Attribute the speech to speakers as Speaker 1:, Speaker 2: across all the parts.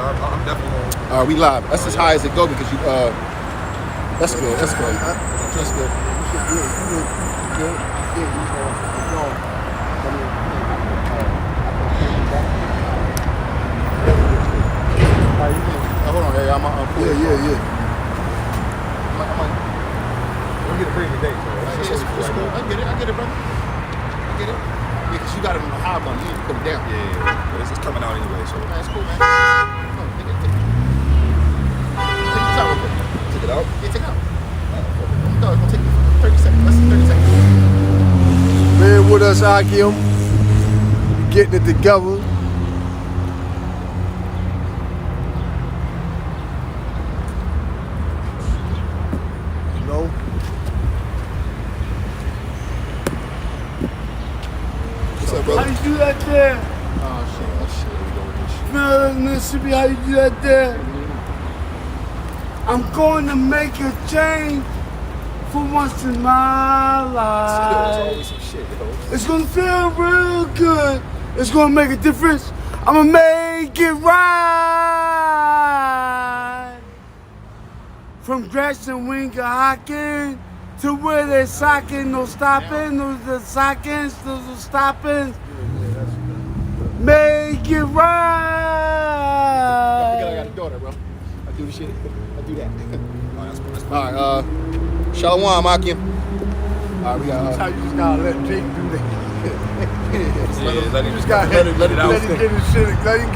Speaker 1: I'm definitely.
Speaker 2: All right, we live. That's as high as it go because you. That's good. That's good. That's good. Hold on, hey, I'm
Speaker 3: Yeah.
Speaker 1: I'm getting pretty today, so
Speaker 2: it's cool. I get it, brother. I get it. Yeah, because you got it on the high button. You need to put it down.
Speaker 1: Yeah. But it's coming out anyway, so.
Speaker 2: That's cool, man. No, take this out real quick.
Speaker 1: Take it out?
Speaker 2: Yeah, take it out. No, it's gonna take 30 seconds. Less than 30 seconds.
Speaker 3: Man with us, Akim. Getting it together. You know?
Speaker 1: What's up, brother?
Speaker 3: How you do that there?
Speaker 2: Oh, shit. We go with this shit.
Speaker 3: Man, Mississippi, how you do that there? I'm going to make a change for once in my
Speaker 1: There's
Speaker 3: life.
Speaker 1: always some shit, yo.
Speaker 3: It's gonna feel real good. It's gonna make a difference. I'm gonna make it right. From Gresham, Winker-Hockin to where they're socking, no stopping, the sockings, those are stopping. Make it right.
Speaker 2: I got a daughter, bro. I do the shit. I do that. All right, Shalom, Akim. All right, we got.
Speaker 3: That's how you just gotta let Jake do that.
Speaker 1: Let
Speaker 3: You
Speaker 1: him
Speaker 3: just gotta
Speaker 2: let him
Speaker 3: get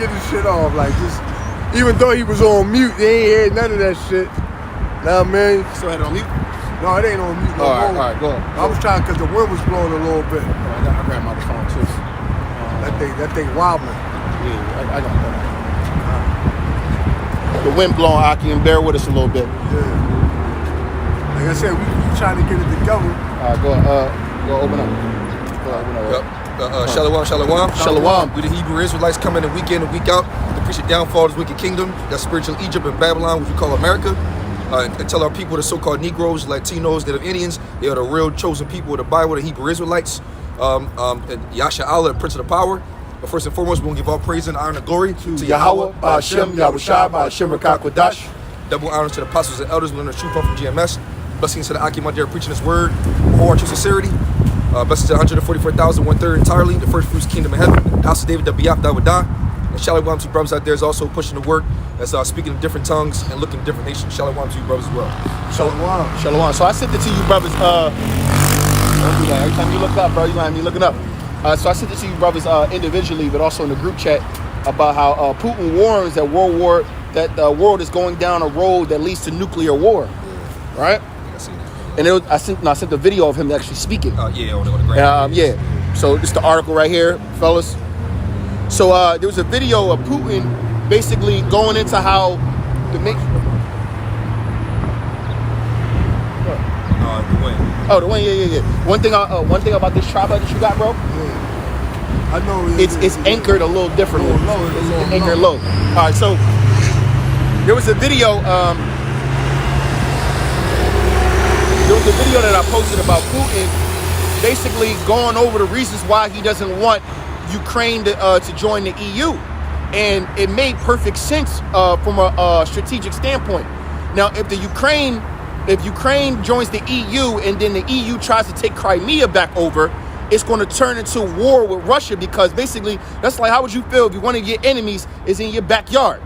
Speaker 3: his shit off. Like just, even though he was on mute, they ain't heard none of that shit. Now, man.
Speaker 2: Still had it on mute?
Speaker 3: No, it ain't on mute. No
Speaker 2: All
Speaker 3: more.
Speaker 2: right, go ahead.
Speaker 3: I was trying because the wind was blowing a little bit.
Speaker 2: I grabbed my phone too.
Speaker 3: That thing wobbling.
Speaker 2: Yeah, I got that. The wind blowing, Akim. Bear with us a little bit.
Speaker 3: Yeah. Like I said, we trying to get it together.
Speaker 2: All right, go open up. Go open up.
Speaker 1: Yep. Shalom.
Speaker 2: Shalom.
Speaker 1: We the Hebrew Israelites come in a week week out to preach the downfall of this wicked kingdom, that's spiritual Egypt and Babylon, which we call America, and tell our people, the so-called Negroes, Latinos, Native Indians, they are the real chosen people of the Bible, the Hebrew Israelites, and Yasha Allah, the Prince of the Power. But first and foremost, we're going to give all praise and honor and glory to
Speaker 3: Yahweh, Ba'ashem, Yahushua, Ba'ashem, Rakakwadash.
Speaker 1: Double honors to the apostles and elders, we learn the truth from GMS. Blessings to the Akim out there preaching his word, whole heart, true sincerity. Blessings to 144,000, 1/3 entirely, the first fruits kingdom of heaven, the house of David, the Biyaf, Dawadah. And Shalom to brothers out there is also pushing the work, that's speaking in different tongues and looking at different nations. Shalom to you brothers as well.
Speaker 2: Shalom. So I sent it to you, brothers. Don't do that. Every time you look up, bro, you gonna have me looking up. So I sent it to you, brothers, individually, but also in the group chat about how Putin warns that the world is going down a road that leads to nuclear war, right? And I sent the video of him actually speaking.
Speaker 1: Yeah, on the ground.
Speaker 2: Yeah. So this is the article right here, fellas. So there was a video of Putin basically going into how the
Speaker 1: The wind.
Speaker 2: Oh, the one, yeah. One thing about this tripod that you got, bro.
Speaker 3: Yeah. I know
Speaker 2: It's anchored a little differently.
Speaker 3: It's a little
Speaker 2: anchored low. All right, so there was a video. There was a video that I posted about Putin, basically going over the reasons why he doesn't want Ukraine to join the EU, and it made perfect sense from a strategic standpoint. Now, if Ukraine joins the EU and then the EU tries to take Crimea back over, it's going to turn into war with Russia, because basically that's like, how would you feel if one of your enemies is in your backyard?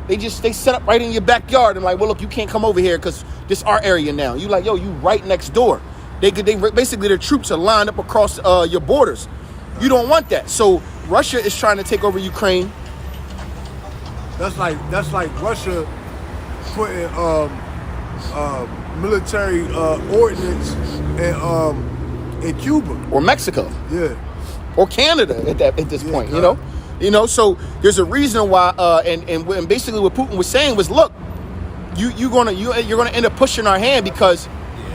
Speaker 2: They set up right in your backyard and like, well, look, you can't come over here because this is our area now. You like, yo, you right next door. Basically their troops are lined up across your borders. You don't want that. So Russia is trying to take over Ukraine.
Speaker 3: That's like Russia putting military ordnance in Cuba
Speaker 2: Or Mexico.
Speaker 3: Yeah.
Speaker 2: Or Canada at this point,
Speaker 3: God.
Speaker 2: you know. So there's a reason why, and basically what Putin was saying was, look, you're gonna end up pushing our hand, because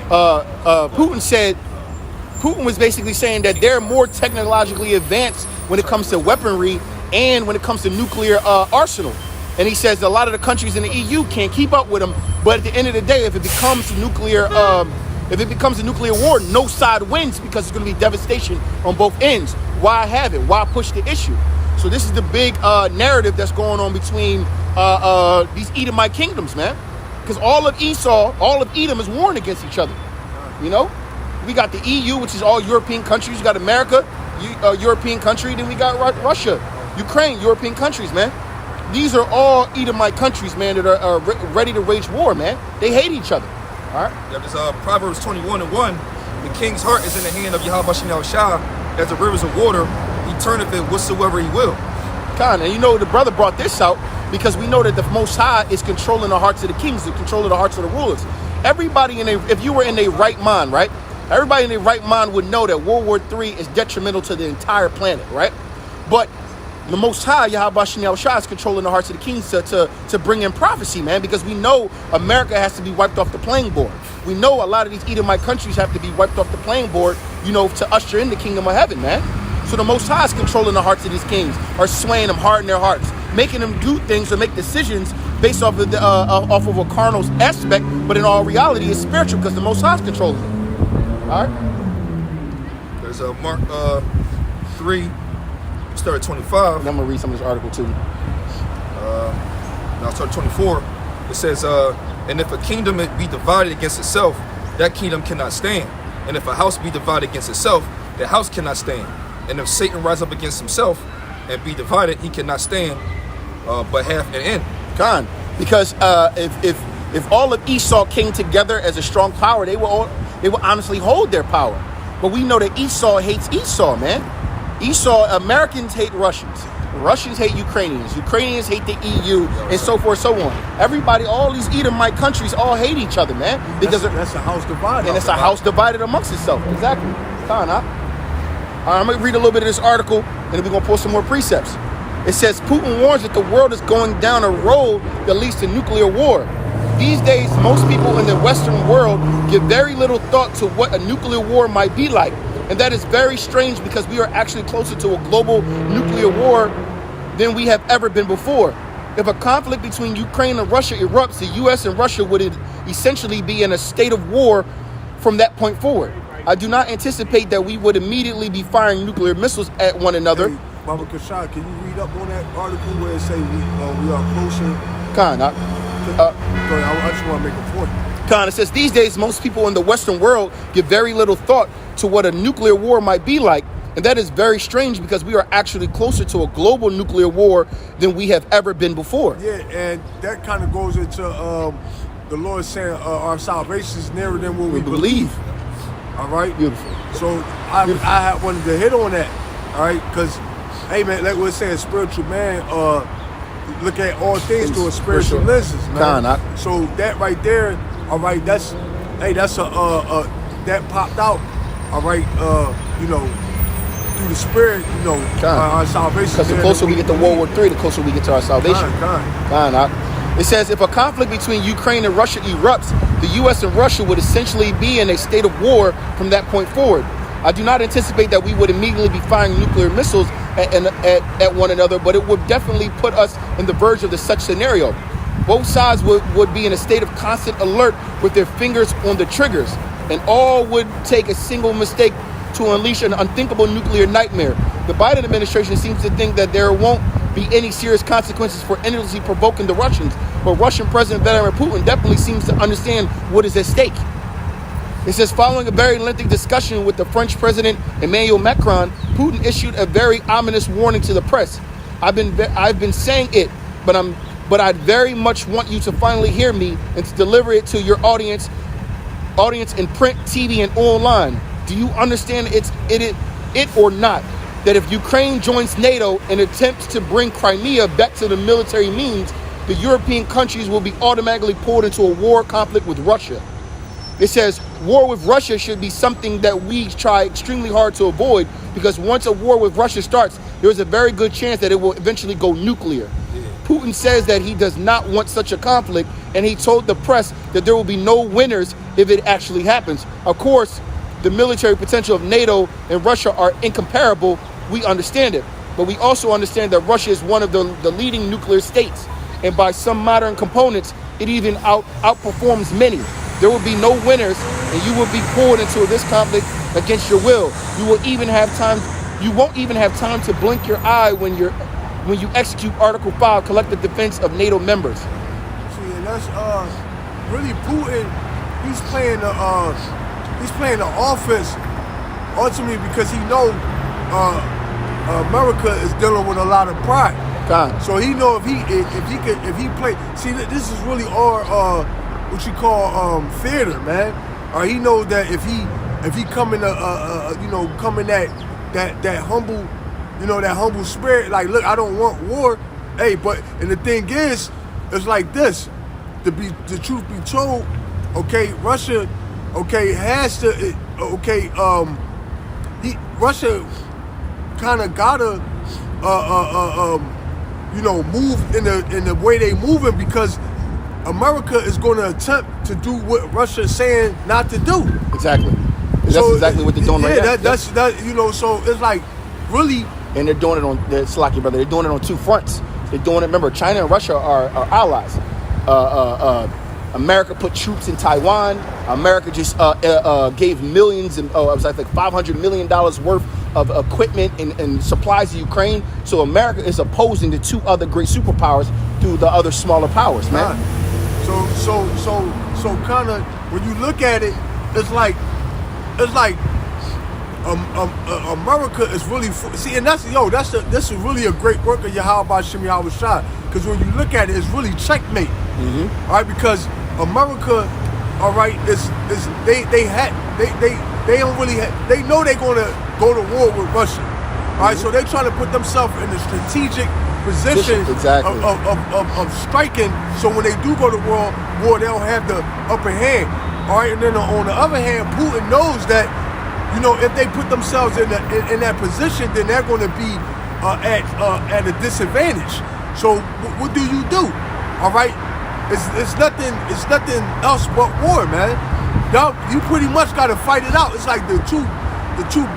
Speaker 2: Putin was basically saying that they're more technologically advanced when it comes to weaponry and when it comes to nuclear arsenal. And he says a lot of the countries in the EU can't keep up with them. But at the end of the day, if it becomes a nuclear war, no side wins, because it's going to be devastation on both ends. Why have it? Why push the issue? So this is the big narrative that's going on between these Edomite kingdoms, man. Because all of Edom is warring against each other. You know, we got the EU, which is all European countries. You got America, European country. Then we got Russia, Ukraine, European countries, man. These are all Edomite countries, man, that are ready to wage war, man. They hate each other. All right.
Speaker 1: Yeah, there's Proverbs 21:1. The king's heart is in the hand of Yahweh Shem Shah, as the rivers of water. He turneth it whatsoever he will.
Speaker 2: And you know, the brother brought this out because we know that the Most High is controlling the hearts of the kings, the control of the hearts of the rulers. Everybody if you were in their right mind, right? Everybody in their right mind would know that World War III is detrimental to the entire planet, right? But the Most High, Yahweh Shem Shah, is controlling the hearts of the kings to bring in prophecy, man, because we know America has to be wiped off the playing board. We know a lot of these Edomite countries have to be wiped off the playing board, you know, to usher in the kingdom of heaven, man. So the Most High is controlling the hearts of these kings, or swaying them, hardening their hearts, making them do things or make decisions based off of a carnal aspect, but in all reality, it's spiritual because the Most High is controlling it. All right.
Speaker 1: There's Mark 3, start at 25.
Speaker 2: And I'm gonna read some of this article too.
Speaker 1: Now start at 24. It says, and if a kingdom be divided against itself, that kingdom cannot stand. And if a house be divided against itself, the house cannot stand. And if Satan rise up against himself and be divided, he cannot stand, but have an end.
Speaker 2: Because if all of Esau came together as a strong power, they will honestly hold their power. But we know that Esau hates Esau, man. Americans hate Russians. Russians hate Ukrainians. Ukrainians hate the EU, and so forth, so on. Everybody, all these Edomite countries, all hate each other, man. Because
Speaker 3: that's a house divided.
Speaker 2: And it's a house divided amongst itself. Exactly. All right, I'm going to read a little bit of this article, and then we're going to pull some more precepts. It says, Putin warns that the world is going down a road that leads to nuclear war. These days, most people in the Western world give very little thought to what a nuclear war might be like. And that is very strange because we are actually closer to a global nuclear war than we have ever been before. If a conflict between Ukraine and Russia erupts, the U.S. and Russia would essentially be in a state of war from that point forward. I do not anticipate that we would immediately be firing nuclear missiles at one another.
Speaker 3: Hey, Baba Kashad, can you read up on that article where it say we are closer?
Speaker 2: Khan,
Speaker 3: I just want to make a point.
Speaker 2: Khan, it says, these days, most people in the Western world give very little thought to what a nuclear war might be like. And that is very strange because we are actually closer to a global nuclear war than we have ever been before.
Speaker 3: Yeah, and that kind of goes into the Lord saying our salvation is nearer than what we believe. All right?
Speaker 2: Beautiful.
Speaker 3: So I wanted to hit on that, all right? Because, hey, man, like we're saying, spiritual man, look at all things through a spiritual lenses, man. So that right there, all right, that's that popped out, all right, you know, through the spirit, you know, our salvation.
Speaker 2: Because the closer we get to World War III, the closer we get to our salvation. It says, if a conflict between Ukraine and Russia erupts, the U.S. and Russia would essentially be in a state of war from that point forward. I do not anticipate that we would immediately be firing nuclear missiles at one another, but it would definitely put us in the verge of such scenario. Both sides would be in a state of constant alert with their fingers on the triggers, and all would take a single mistake to unleash an unthinkable nuclear nightmare. The Biden administration seems to think that there won't be any serious consequences for endlessly provoking the Russians, but Russian President Vladimir Putin definitely seems to understand what is at stake. It says, following a very lengthy discussion with the French President Emmanuel Macron, Putin issued a very ominous warning to the press. I've been saying it, but I'd very much want you to finally hear me and to deliver it to your audience in print, TV, and online. Do you understand it or not? That if Ukraine joins NATO and attempts to bring Crimea back to the military means, the European countries will be automatically pulled into a war conflict with Russia. It says, war with Russia should be something that we try extremely hard to avoid, because once a war with Russia starts, there's a very good chance that it will eventually go nuclear. Putin says that he does not want such a conflict, and he told the press that there will be no winners if it actually happens. Of course, the military potential of NATO and Russia are incomparable. We understand it, but we also understand that Russia is one of the leading nuclear states, and by some modern components, it even outperforms many. There will be no winners, and you will be pulled into this conflict against your will. You won't even have time to blink your eye when when you execute Article 5 collective defense of NATO members.
Speaker 3: See, and that's really Putin. He's playing the offense ultimately because he knows America is dealing with a lot of pride. So he know if he play. See, this is really all what you call theater, man. He knows that if he come in come in that humble, that humble spirit. Like, look, I don't want war. Hey, and the thing is, it's like this. The truth be told, okay, Russia, okay, has to, Russia kind of gotta, move in the way they moving because America is going to attempt to do what Russia is saying not to do.
Speaker 2: Exactly. That's exactly what they're doing right now.
Speaker 3: That's so it's like really.
Speaker 2: And they're doing it on, Slocky, brother, they're doing it on two fronts. They're doing it, remember, China and Russia are allies. America put troops in Taiwan. America just gave millions, it was like $500 million worth of equipment and supplies to Ukraine. So America is opposing the two other great superpowers through the other smaller powers, man.
Speaker 3: So kind of when you look at it, it's like America is really see, and this is really a great work of Yahweh Shem Yahweh Shai, because when you look at it, it's really checkmate. Mm-hmm. All right, because America, all right, they don't really they know they're gonna go to war with Russia. All right, so they're trying to put themselves in a strategic position
Speaker 2: exactly.
Speaker 3: of striking, so when they do go to war, they'll have the upper hand. All right, and then on the other hand, Putin knows that, if they put themselves in that position, then they're going to be at a disadvantage. So what do you do? All right, it's nothing else but war, man. You pretty much got to fight it out. It's like the two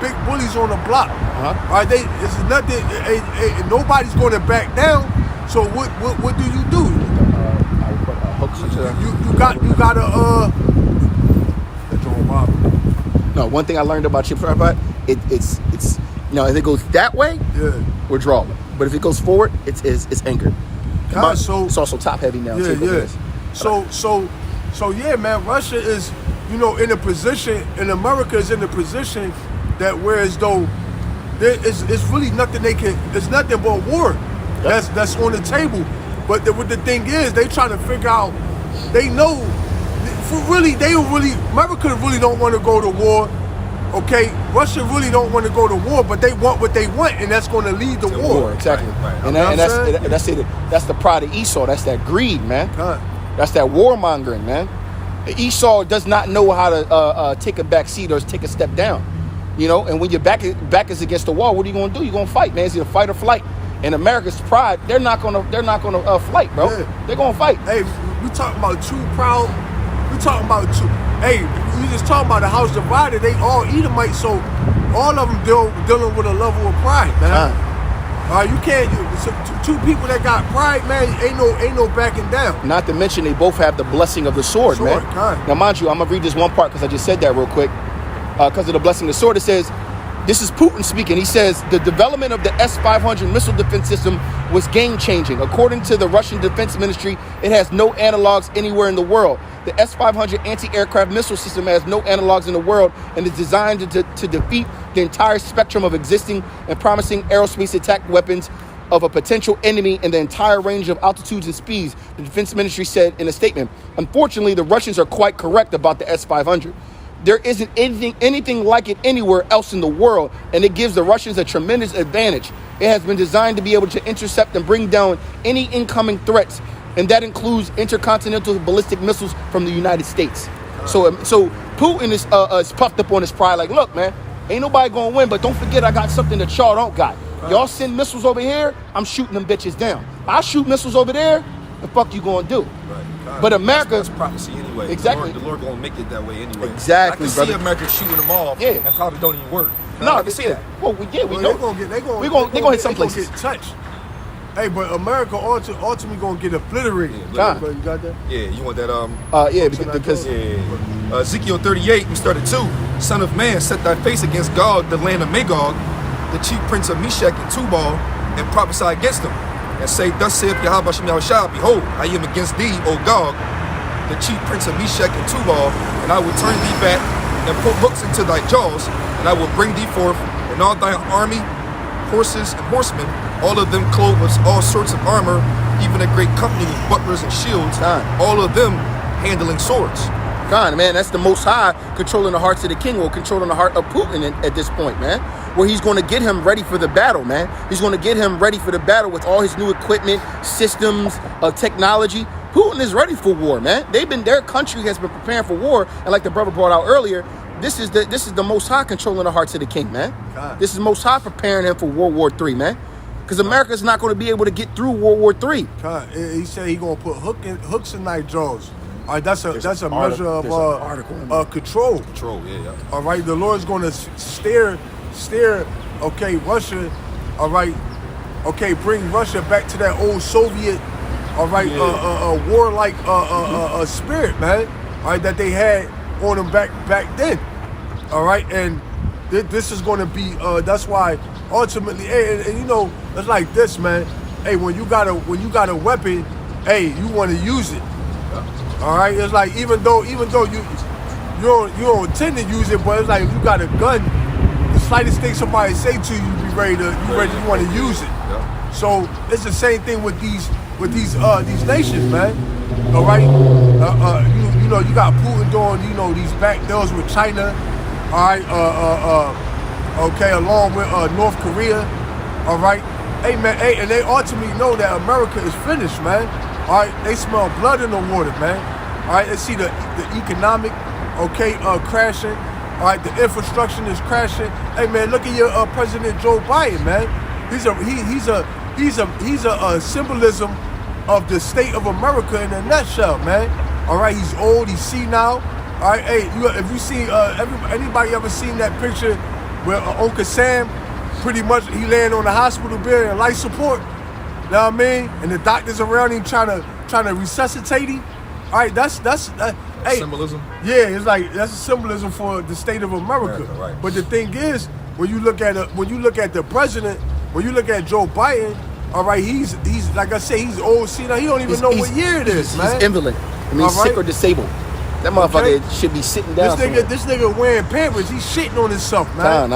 Speaker 3: big bullies on the block. Uh-huh. All right, it's nothing. Nobody's going to back down. So what do you do? You gotta
Speaker 2: No, one thing I learned about Chip Robot, it's if it goes that way, we're drawing. But if it goes forward, it's anchored. It's also top heavy now too.
Speaker 3: Yeah. So yeah, man, Russia is in a position, and America is in a position that whereas though it's really nothing it's nothing but war. That's on the table. But what the thing is, they trying to figure out. They know, America really don't want to go to war. Okay, Russia really don't want to go to war, but they want what they want, and that's going to lead to war.
Speaker 2: Exactly. Right. And that's it. That's the pride of Esau. That's that greed, man. That's that warmongering, man. Esau does not know how to take a back seat or take a step down. And when your back is against the wall, what are you going to do? You're going to fight, man. It's either fight or flight. And America's pride, they're not gonna flight, bro. Yeah. They're gonna fight.
Speaker 3: Hey, we talking about two proud. We talking about two. Hey, we just talking about the house divided. They all Edomites, so all of them dealing with a level of pride, man. You can't. Two people that got pride, man. Ain't no backing down.
Speaker 2: Not to mention they both have the blessing of the sword, man. Now, mind you, I'm gonna read this one part because I just said that real quick. Because of the blessing of the sword, it says. This is Putin speaking. He says the development of the S-500 missile defense system was game-changing. According to the Russian Defense Ministry, it has no analogs anywhere in the world. The S-500 anti-aircraft missile system has no analogs in the world and is designed to defeat the entire spectrum of existing and promising aerospace attack weapons of a potential enemy in the entire range of altitudes and speeds, the Defense Ministry said in a statement. Unfortunately, the Russians are quite correct about the S-500. There isn't anything like it anywhere else in the world, and it gives the Russians a tremendous advantage. It has been designed to be able to intercept and bring down any incoming threats, and that includes intercontinental ballistic missiles from the United States. So Putin is puffed up on his pride, like, look, man, ain't nobody gonna win, but don't forget I got something that y'all don't got. Y'all send missiles over here, I'm shooting them bitches down. I shoot missiles over there, the fuck you gonna do? But America,
Speaker 1: that's prophecy anyway.
Speaker 2: Exactly.
Speaker 1: The Lord gonna make it that way anyway.
Speaker 2: Exactly,
Speaker 1: I can see America shooting them off.
Speaker 2: Yeah.
Speaker 1: And probably don't even work.
Speaker 2: No,
Speaker 1: I can see that.
Speaker 2: Well, we know.
Speaker 3: They're
Speaker 2: gonna hit some places.
Speaker 3: Get touched. Hey, but America ultimately gonna get obliterated.
Speaker 1: Yeah,
Speaker 3: you got that?
Speaker 1: Yeah, you want that?
Speaker 2: Because
Speaker 1: Ezekiel 38, we started 2. Son of man, set thy face against Gog, the land of Magog, the chief prince of Meshach and Tubal, and prophesy against them, and say, thus saith Yahweh Shem Yahushua, behold, I am against thee, O Gog, the chief prince of Meshach and Tubal, and I will turn thee back and put hooks into thy jaws, and I will bring thee forth, and all thy army, horses and horsemen, all of them clothed with all sorts of armor, even a great company with bucklers and shields, all of them handling swords.
Speaker 2: Man, that's the Most High controlling the hearts of the king, or controlling the heart of Putin at this point, man. Where he's going to get him ready for the battle, man. He's going to get him ready for the battle with all his new equipment, systems, technology. Putin is ready for war, man. Their country has been preparing for war, and like the brother brought out earlier, this is the Most High controlling the hearts of the king, man. This is Most High preparing him for World War III, man. Because America's not going to be able to get through World War III.
Speaker 3: He said he's going to put hooks in thy jaws. All right, that's a measure of control.
Speaker 1: Control, yeah.
Speaker 3: All right, the Lord's going to steer. Okay, Russia. All right, okay, bring Russia back to that old Soviet. All right, warlike spirit, man. All right, that they had on them back then. All right, and this is going to be. That's why ultimately, and you know, it's like this, man. Hey, when you got a weapon, hey, you want to use it. All right, it's like even though you don't intend to use it, but it's like if you got a gun, the slightest thing somebody say to you, you want to use it.
Speaker 1: Yeah.
Speaker 3: So it's the same thing with these nations, man. All right, you know you got Putin doing these back deals with China. All right, okay, along with North Korea. All right, hey man, and they ultimately know that America is finished, man. All right, they smell blood in the water, man. All right, they see the economic, crashing. All right, the infrastructure is crashing. Hey, man, look at your President Joe Biden, man. He's a symbolism of the state of America in a nutshell, man. All right, he's old, he's senile. All right, hey, if you see anybody ever seen that picture where Uncle Sam, pretty much he laying on the hospital bed in life support. You know what I mean? And the doctors around him trying to resuscitate him. All right, that's hey,
Speaker 1: symbolism.
Speaker 3: Yeah, it's like that's a symbolism for the state of America.
Speaker 1: Right.
Speaker 3: But the thing is, when you look at the president, when you look at Joe Biden, all right, he's like I say, he's old. See, now he don't even know what year it is, man.
Speaker 2: He's invalid. I mean, sick or disabled. That motherfucker should be sitting down.
Speaker 3: This nigga wearing Pampers. He's shitting on himself, man.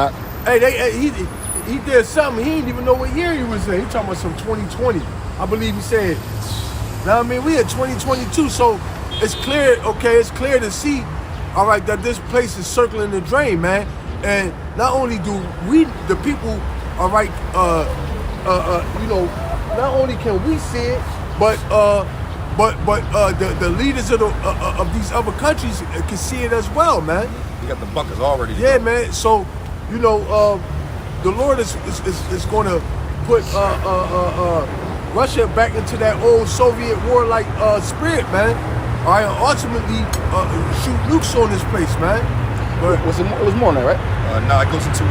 Speaker 3: He did something. He didn't even know what year he was in. He talking about some 2020. I believe he said. Now I mean, we at 2022, so it's clear. Okay, it's clear to see. All right, that this place is circling the drain, man. And not only do we, the people, all right, not only can we see it, but the leaders of these other countries can see it as well, man.
Speaker 1: You got the bunkers already.
Speaker 3: Yeah, man. So, the Lord is going to put Russia back into that old Soviet war-like spirit, man. All right, ultimately shoot nukes on this place, man. But
Speaker 2: it was more than that, right?
Speaker 1: No, it goes into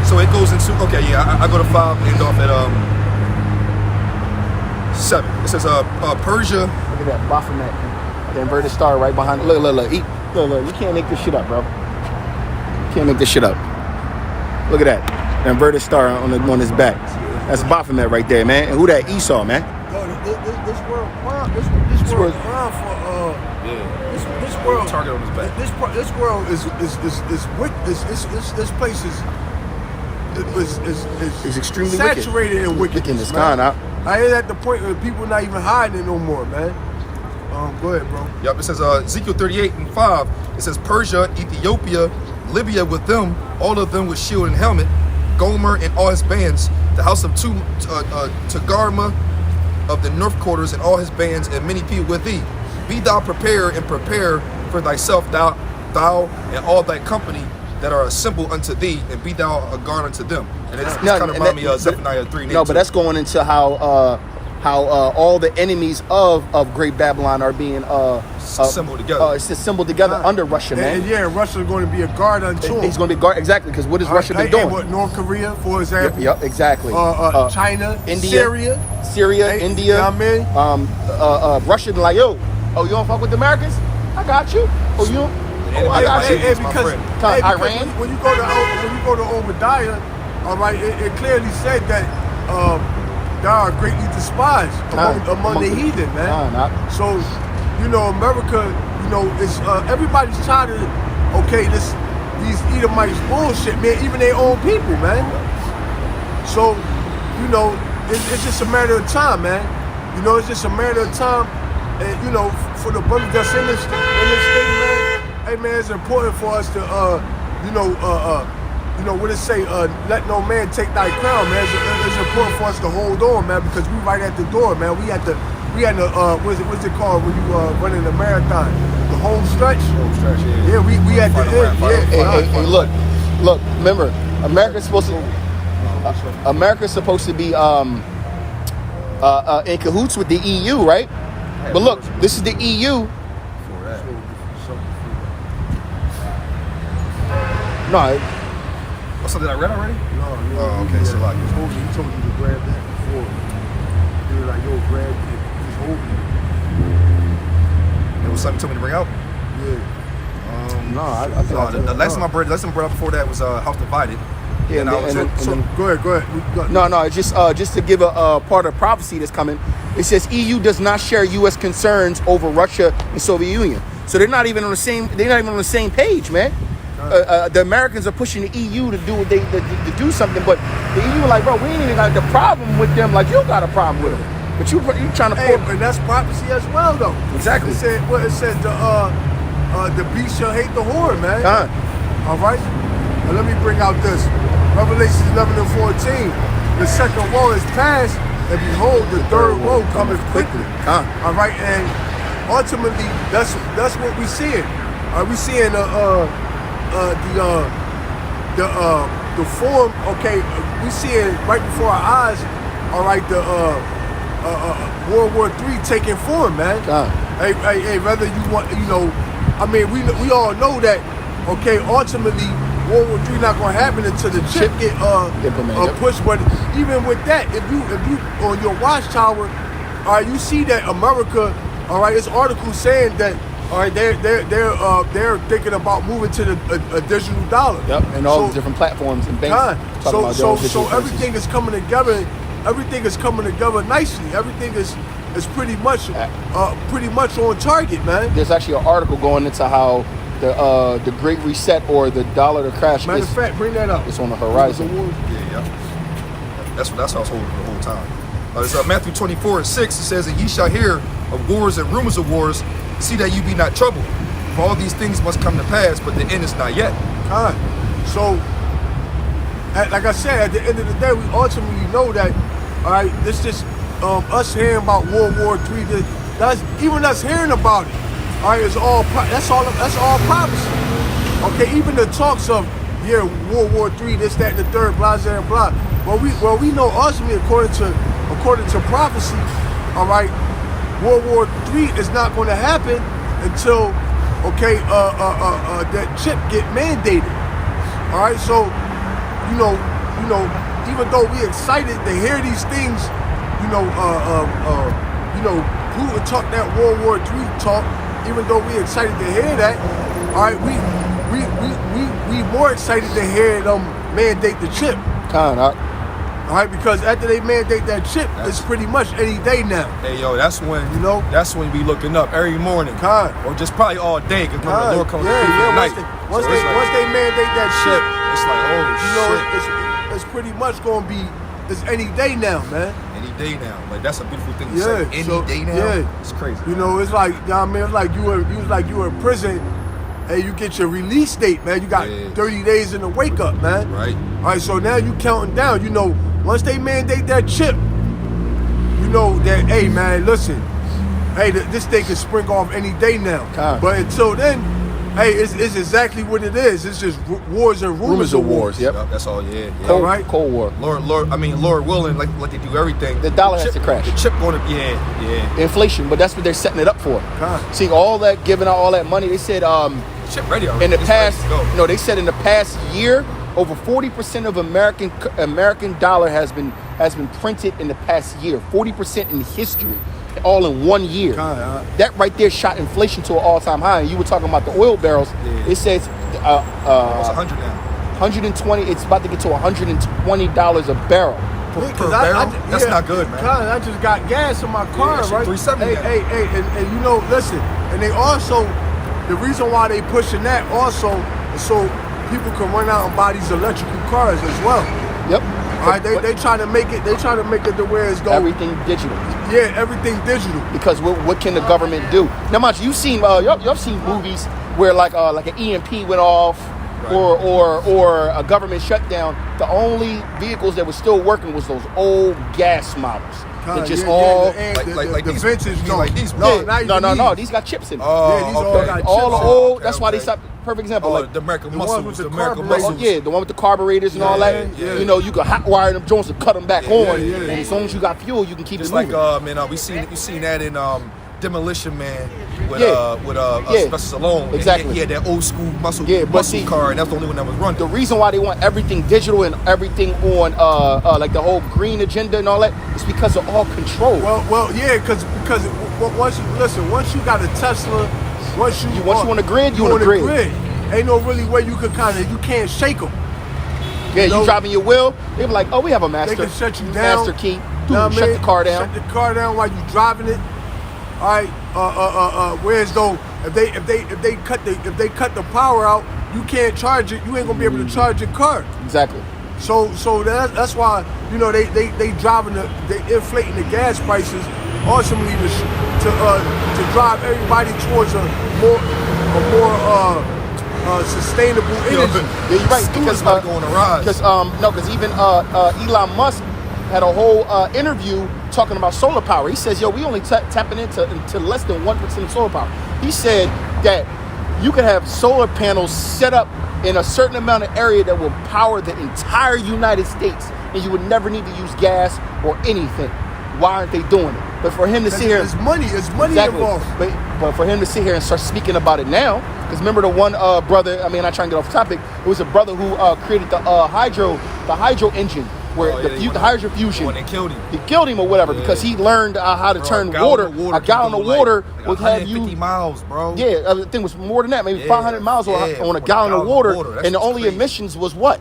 Speaker 1: so it goes into I go to 5 and end off at 7. It says Persia.
Speaker 2: Look at that Baphomet. The inverted star right behind it. Look. Look, you can't make this shit up, bro. You can't make this shit up. Look at that. The inverted star on his back. That's Baphomet right there, man. And who that? Esau, man.
Speaker 3: This world prime for this world
Speaker 1: target on his back.
Speaker 3: This world is this place is
Speaker 2: extremely
Speaker 3: saturated in wickedness, man. I ain't at the point where people not even hiding it no more, man. Go ahead, bro.
Speaker 1: Yep, it says Ezekiel 38 and 5. It says Persia, Ethiopia, Libya with them, all of them with shield and helmet, Gomer and all his bands, the house of Togarma of the north quarters and all his bands, and many people with thee. Be thou prepared and prepare for thyself, thou and all thy company that are assembled unto thee, and be thou a guard unto them. And it's kind of remind me of Zephaniah 3.
Speaker 2: No, but that's going into how all the enemies of Great Babylon are being
Speaker 1: assembled together.
Speaker 2: It's assembled together under Russia, man.
Speaker 3: And Russia's going to be a guard unto him.
Speaker 2: He's going to be a guard, exactly, because what has Russia been doing?
Speaker 3: What, North Korea, for example?
Speaker 2: Yep, exactly.
Speaker 3: China,
Speaker 2: India, Syria, India.
Speaker 3: You know what I mean?
Speaker 2: Russia, like, yo, you don't fuck with the Americans? I got you. Oh, you don't?
Speaker 1: enemy of my enemy is my friend.
Speaker 2: Iran?
Speaker 3: When you go to Obadiah, all right, it clearly said that they are greatly despised among the heathen, man. So, you know, America, you know, it's everybody's tired of these Edomites bullshit, man. Even their own people, man. So, you know, it's just a matter of time, man. You know, it's just a matter of time. And, you know, for the brothers that's in this state, man, hey, man, it's important for us to, what it say, let no man take thy crown, man. It's important for us to hold on, man, because we right at the door, man. We at the, what's it called when you running the marathon? The home stretch?
Speaker 1: Home stretch, yeah.
Speaker 3: Yeah, we at the end.
Speaker 2: Hey, look, remember, America's supposed to be in cahoots with the EU, right? But look, this is the EU. No.
Speaker 1: Oh, something I read already?
Speaker 3: No.
Speaker 1: Oh, okay. So like,
Speaker 3: he told you to grab that before. He was like, yo, grab it. He's holding it.
Speaker 1: It was something you told me to bring out?
Speaker 3: Yeah.
Speaker 1: The last time I brought up before that was House Divided.
Speaker 2: Yeah,
Speaker 3: go ahead.
Speaker 2: No, it's just to give a part of prophecy that's coming. It says EU does not share U.S. concerns over Russia and Soviet Union. So they're not even on the same. They're not even on the same page, man. The Americans are pushing the EU to do what they to do something, but the EU are like, bro, we ain't even got the problem with them. Like you got a problem with them, but you trying to.
Speaker 3: Hey, and that's prophecy as well, though.
Speaker 2: Exactly.
Speaker 3: It said the beast shall hate the whore, man. All right. Now let me bring out this. Revelation 11:14. The second woe is past, and behold, the third woe cometh quickly. All right, and ultimately, that's what we seeing. We seeing the form. Okay, we seeing right before our eyes. All right, the World War III taking form, man. Hey, whether you want, you know, I mean, we all know that. Okay, ultimately, World War III not gonna happen until the chip get pushed. But even with that, if you on your watchtower, all right, you see that America, all right, it's articles saying that, all right, they're thinking about moving to a digital dollar.
Speaker 2: Yep, and all the different platforms and banks.
Speaker 3: So everything is coming together. Everything is coming together nicely. Everything is pretty much on target, man.
Speaker 2: There's actually an article going into how the Great Reset or the dollar to crash.
Speaker 3: Matter of fact, bring that up.
Speaker 2: It's on the horizon.
Speaker 1: Yeah. That's what I was holding the whole time. It's Matthew 24:6. It says, "And ye shall hear of wars and rumors of wars. See that you be not troubled. For all these things must come to pass, but the end is not yet."
Speaker 3: So, like I said, at the end of the day, we ultimately know that. All right, this just us hearing about World War III. That's even us hearing about it. All right, that's all prophecy. Okay, even the talks of World War III, this, that, and the third, blah, blah, blah. Well, we know ultimately, according to prophecy, all right, World War III is not going to happen until that chip get mandated. All right, so you know, even though we excited to hear these things, Putin talk that World War III talk. Even though we excited to hear that, all right, we more excited to hear them mandate the chip. All right, because after they mandate that chip, it's pretty much any day now.
Speaker 1: Hey, yo, that's when that's when you be looking up every morning, or just probably all day, because when the Lord comes at night.
Speaker 3: Once they mandate that chip,
Speaker 1: it's like, holy shit.
Speaker 3: It's pretty much gonna be any day now, man.
Speaker 1: Any day now, like that's a beautiful thing to say. Any day now, it's crazy.
Speaker 3: You know, it's like, you know what I mean, it's like you were in prison. Hey, you get your release date, man. You got 30 days in the wake up, man.
Speaker 1: Right.
Speaker 3: All right, so now you counting down. You know, once they mandate that chip, you know that, hey, man, listen, hey, this thing can spring off any day now. But until then, hey, it's exactly what it is. It's just wars and rumors of wars.
Speaker 2: Yep,
Speaker 1: that's all. Yeah.
Speaker 2: Cold War.
Speaker 1: Lord willing, like they do everything.
Speaker 2: The dollar has to crash.
Speaker 1: The chip going to,
Speaker 2: inflation, but that's what they're setting it up for. See, all that, giving out all that money. They said,
Speaker 1: chip ready already.
Speaker 2: In the past, they said in the past year, over 40% of American dollar has been printed in the past year. 40% in history. all in 1 year. That right there shot inflation to an all-time high. And you were talking about the oil barrels. Yeah. It says
Speaker 1: it's 100 now.
Speaker 2: 120. It's about to get to $120 a barrel.
Speaker 1: Per barrel? That's not good, man.
Speaker 3: I just got gas in my car, right?
Speaker 1: 370.
Speaker 3: Hey, and you know, listen, and they also, the reason why they pushing that also is so people can run out and buy these electrical cars as well.
Speaker 2: Yep.
Speaker 3: All right, they try to make it. They try to make it to where it's going.
Speaker 2: Everything digital.
Speaker 3: Yeah, everything digital.
Speaker 2: Because what can the government do? Now, mind you, you've seen y'all seen movies where like an EMP went off. Right. Or a government shutdown. The only vehicles that were still working was those old gas models. Like these
Speaker 3: vintage,
Speaker 1: like these.
Speaker 2: No. These got chips in them.
Speaker 3: These all got chips.
Speaker 2: All the old. That's why they stopped. Perfect example.
Speaker 1: Like the American muscles.
Speaker 3: The American muscles.
Speaker 2: Yeah, the one with the carburetors and all that. Yeah. You know, you could hot wire them joints and cut them back on. And as long as you got fuel, you can keep it moving.
Speaker 1: We seen that in Demolition Man with Sylvester Stallone.
Speaker 2: Exactly.
Speaker 1: He had that old school muscle car, and that's the only one that was running.
Speaker 2: The reason why they want everything digital and everything on like the whole green agenda and all that is because of all control.
Speaker 3: Well, yeah, because once you got a Tesla, once you
Speaker 2: on the grid, you on the grid.
Speaker 3: Ain't no really way you can't shake them.
Speaker 2: Yeah, you driving your wheel, they be like, oh, we have a master.
Speaker 3: They can shut you down.
Speaker 2: Master key. Shut the car down.
Speaker 3: Shut the car down while you driving it. All right. Whereas though, if they cut the power out, you can't charge it. You ain't gonna be able to charge your car.
Speaker 2: Exactly.
Speaker 3: So that's why they driving they inflating the gas prices ultimately to drive everybody towards a more sustainable energy.
Speaker 2: Yeah, you're right. Because
Speaker 1: going to rise.
Speaker 2: Because even Elon Musk had a whole interview talking about solar power. He says, we only tapping into less than 1% of solar power. He said that you could have solar panels set up in a certain amount of area that will power the entire United States, and you would never need to use gas or anything. Why aren't they doing it? But for him to sit here...
Speaker 3: It's money exactly. Involved.
Speaker 2: But for him to sit here and start speaking about it now, because remember the one brother, I try and get off topic, it was a brother who created the hydro engine, where the hydro fusion.
Speaker 1: They killed him.
Speaker 2: They killed him or whatever because he learned how to turn water. A gallon of water would have you
Speaker 1: 50 miles, bro.
Speaker 2: Yeah, I think it was more than that, maybe 500 miles on a gallon of water, and the only crazy. Emissions was what?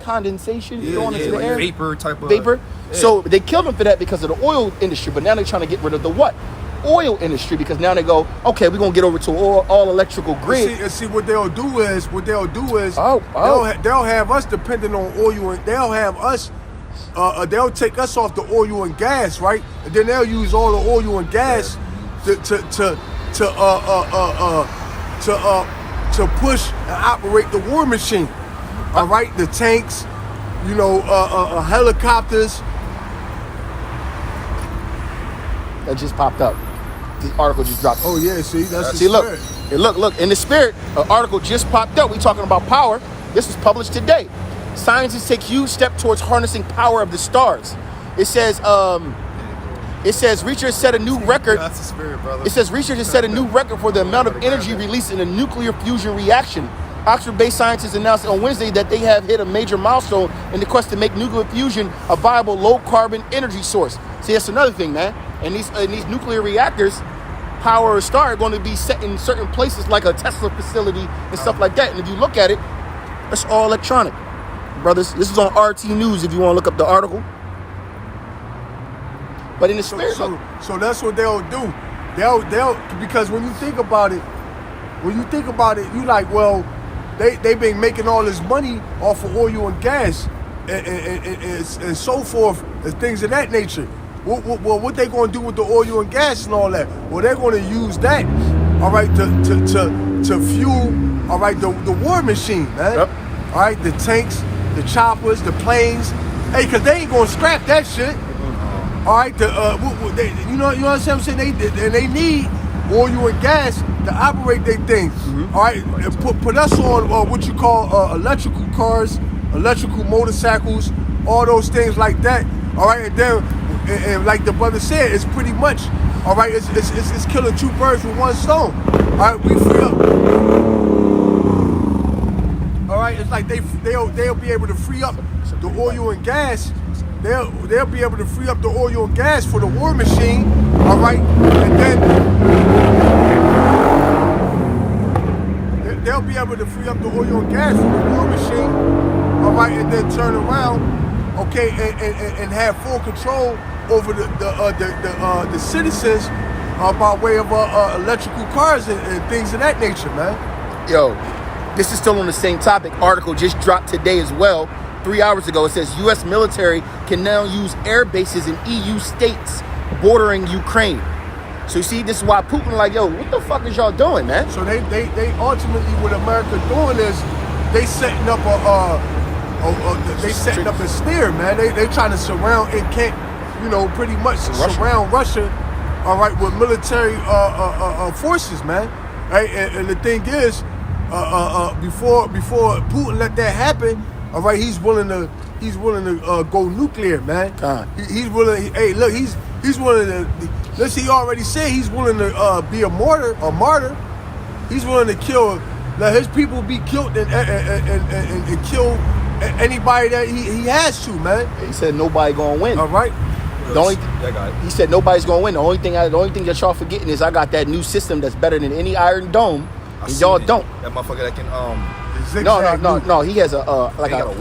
Speaker 2: Condensation going into the air.
Speaker 1: Vapor type of
Speaker 2: vapor. Yeah. So they killed him for that because of the oil industry, but now they're trying to get rid of the what? Oil industry, because now they go, okay, we're gonna get over to all electrical grid.
Speaker 3: See what they'll do is they'll have us dependent on oil, and they'll have us they'll take us off the oil and gas, right? And then they'll use all the oil and gas to push and operate the war machine. All right, the tanks, helicopters.
Speaker 2: That just popped up. The article just dropped.
Speaker 3: Oh yeah, see, that's the
Speaker 2: spirit.
Speaker 3: Hey,
Speaker 2: look. In the spirit, an article just popped up. We talking about power. This was published today. Scientists take huge step towards harnessing power of the stars. It says researchers set a new record.
Speaker 1: That's the spirit, brother.
Speaker 2: It says researchers set a new record for the amount of energy released in a nuclear fusion reaction. Oxford-based scientists announced on Wednesday that they have hit a major milestone in the quest to make nuclear fusion a viable low-carbon energy source. See, that's another thing, man. And these nuclear reactors, power a star, are going to be set in certain places like a Tesla facility and stuff like that. And if you look at it, it's all electronic. Brothers, this is on RT News if you want to look up the article. But in the spirit...
Speaker 3: So that's what they'll do. They'll because when you think about it, you like, well... They've been making all this money off of oil and gas and so forth and things of that nature. What they going to do with the oil and gas and all that? Well, they're going to use that, all right, to fuel, all right, the war machine, man. Yep. All right, the tanks, the choppers, the planes. Hey, because they ain't going to scrap that shit. All right, you know what I'm saying? They need oil and gas to operate their things. Mm-hmm. All right, and put us on what you call electrical cars, electrical motorcycles, all those things like that. All right, and then and like the brother said, it's pretty much all right. It's killing two birds with one stone. All right, we free up. All right, it's like they'll be able to free up the oil and gas. they'll be able to free up the oil and gas for the war machine, all right, and then they'll be able to free up the oil and gas for the war machine, all right, and then turn around, okay, and have full control over the citizens by way of electrical cars and things of that nature, man.
Speaker 2: Yo, this is still on the same topic. Article just dropped today as well. 3 hours ago, it says U.S. military can now use air bases in EU states bordering Ukraine. So you see, this is why Putin like, yo, what the fuck is y'all doing, man?
Speaker 3: So they ultimately, what America doing is they setting up a snare, man. They trying to surround and can't, pretty much surround Russia, all right, with military forces, man. Right, and the thing is, before Putin let that happen, all right, he's willing to go nuclear, man. He's willing. Hey, look, he's willing to. Listen, he already said he's willing to be a martyr. He's willing to let his people be killed and kill anybody that he has to, man.
Speaker 2: He said nobody gonna win.
Speaker 3: All right.
Speaker 2: He said nobody's gonna win. The only thing that y'all forgetting is I got that new system that's better than any Iron Dome, and y'all don't.
Speaker 1: That motherfucker that can
Speaker 2: No. He has a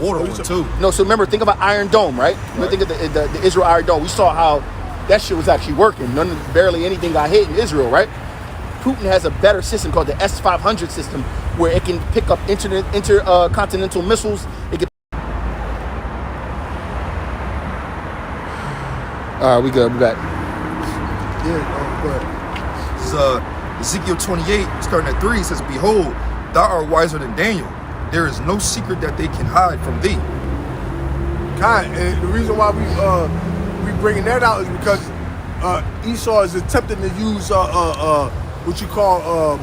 Speaker 1: water one too.
Speaker 2: No, so remember, think about Iron Dome, right? Think of the Israel Iron Dome. We saw how that shit was actually working. Barely anything got hit in Israel, right? Putin has a better system called the S-500 system, where it can pick up intercontinental missiles. It can. We good. We back.
Speaker 3: Yeah, go ahead.
Speaker 1: This is Ezekiel 28, starting at 3. It says, "Behold, thou art wiser than Daniel. There is no secret that they can hide from thee."
Speaker 3: And the reason why we bringing that out is because Esau is attempting to use what you call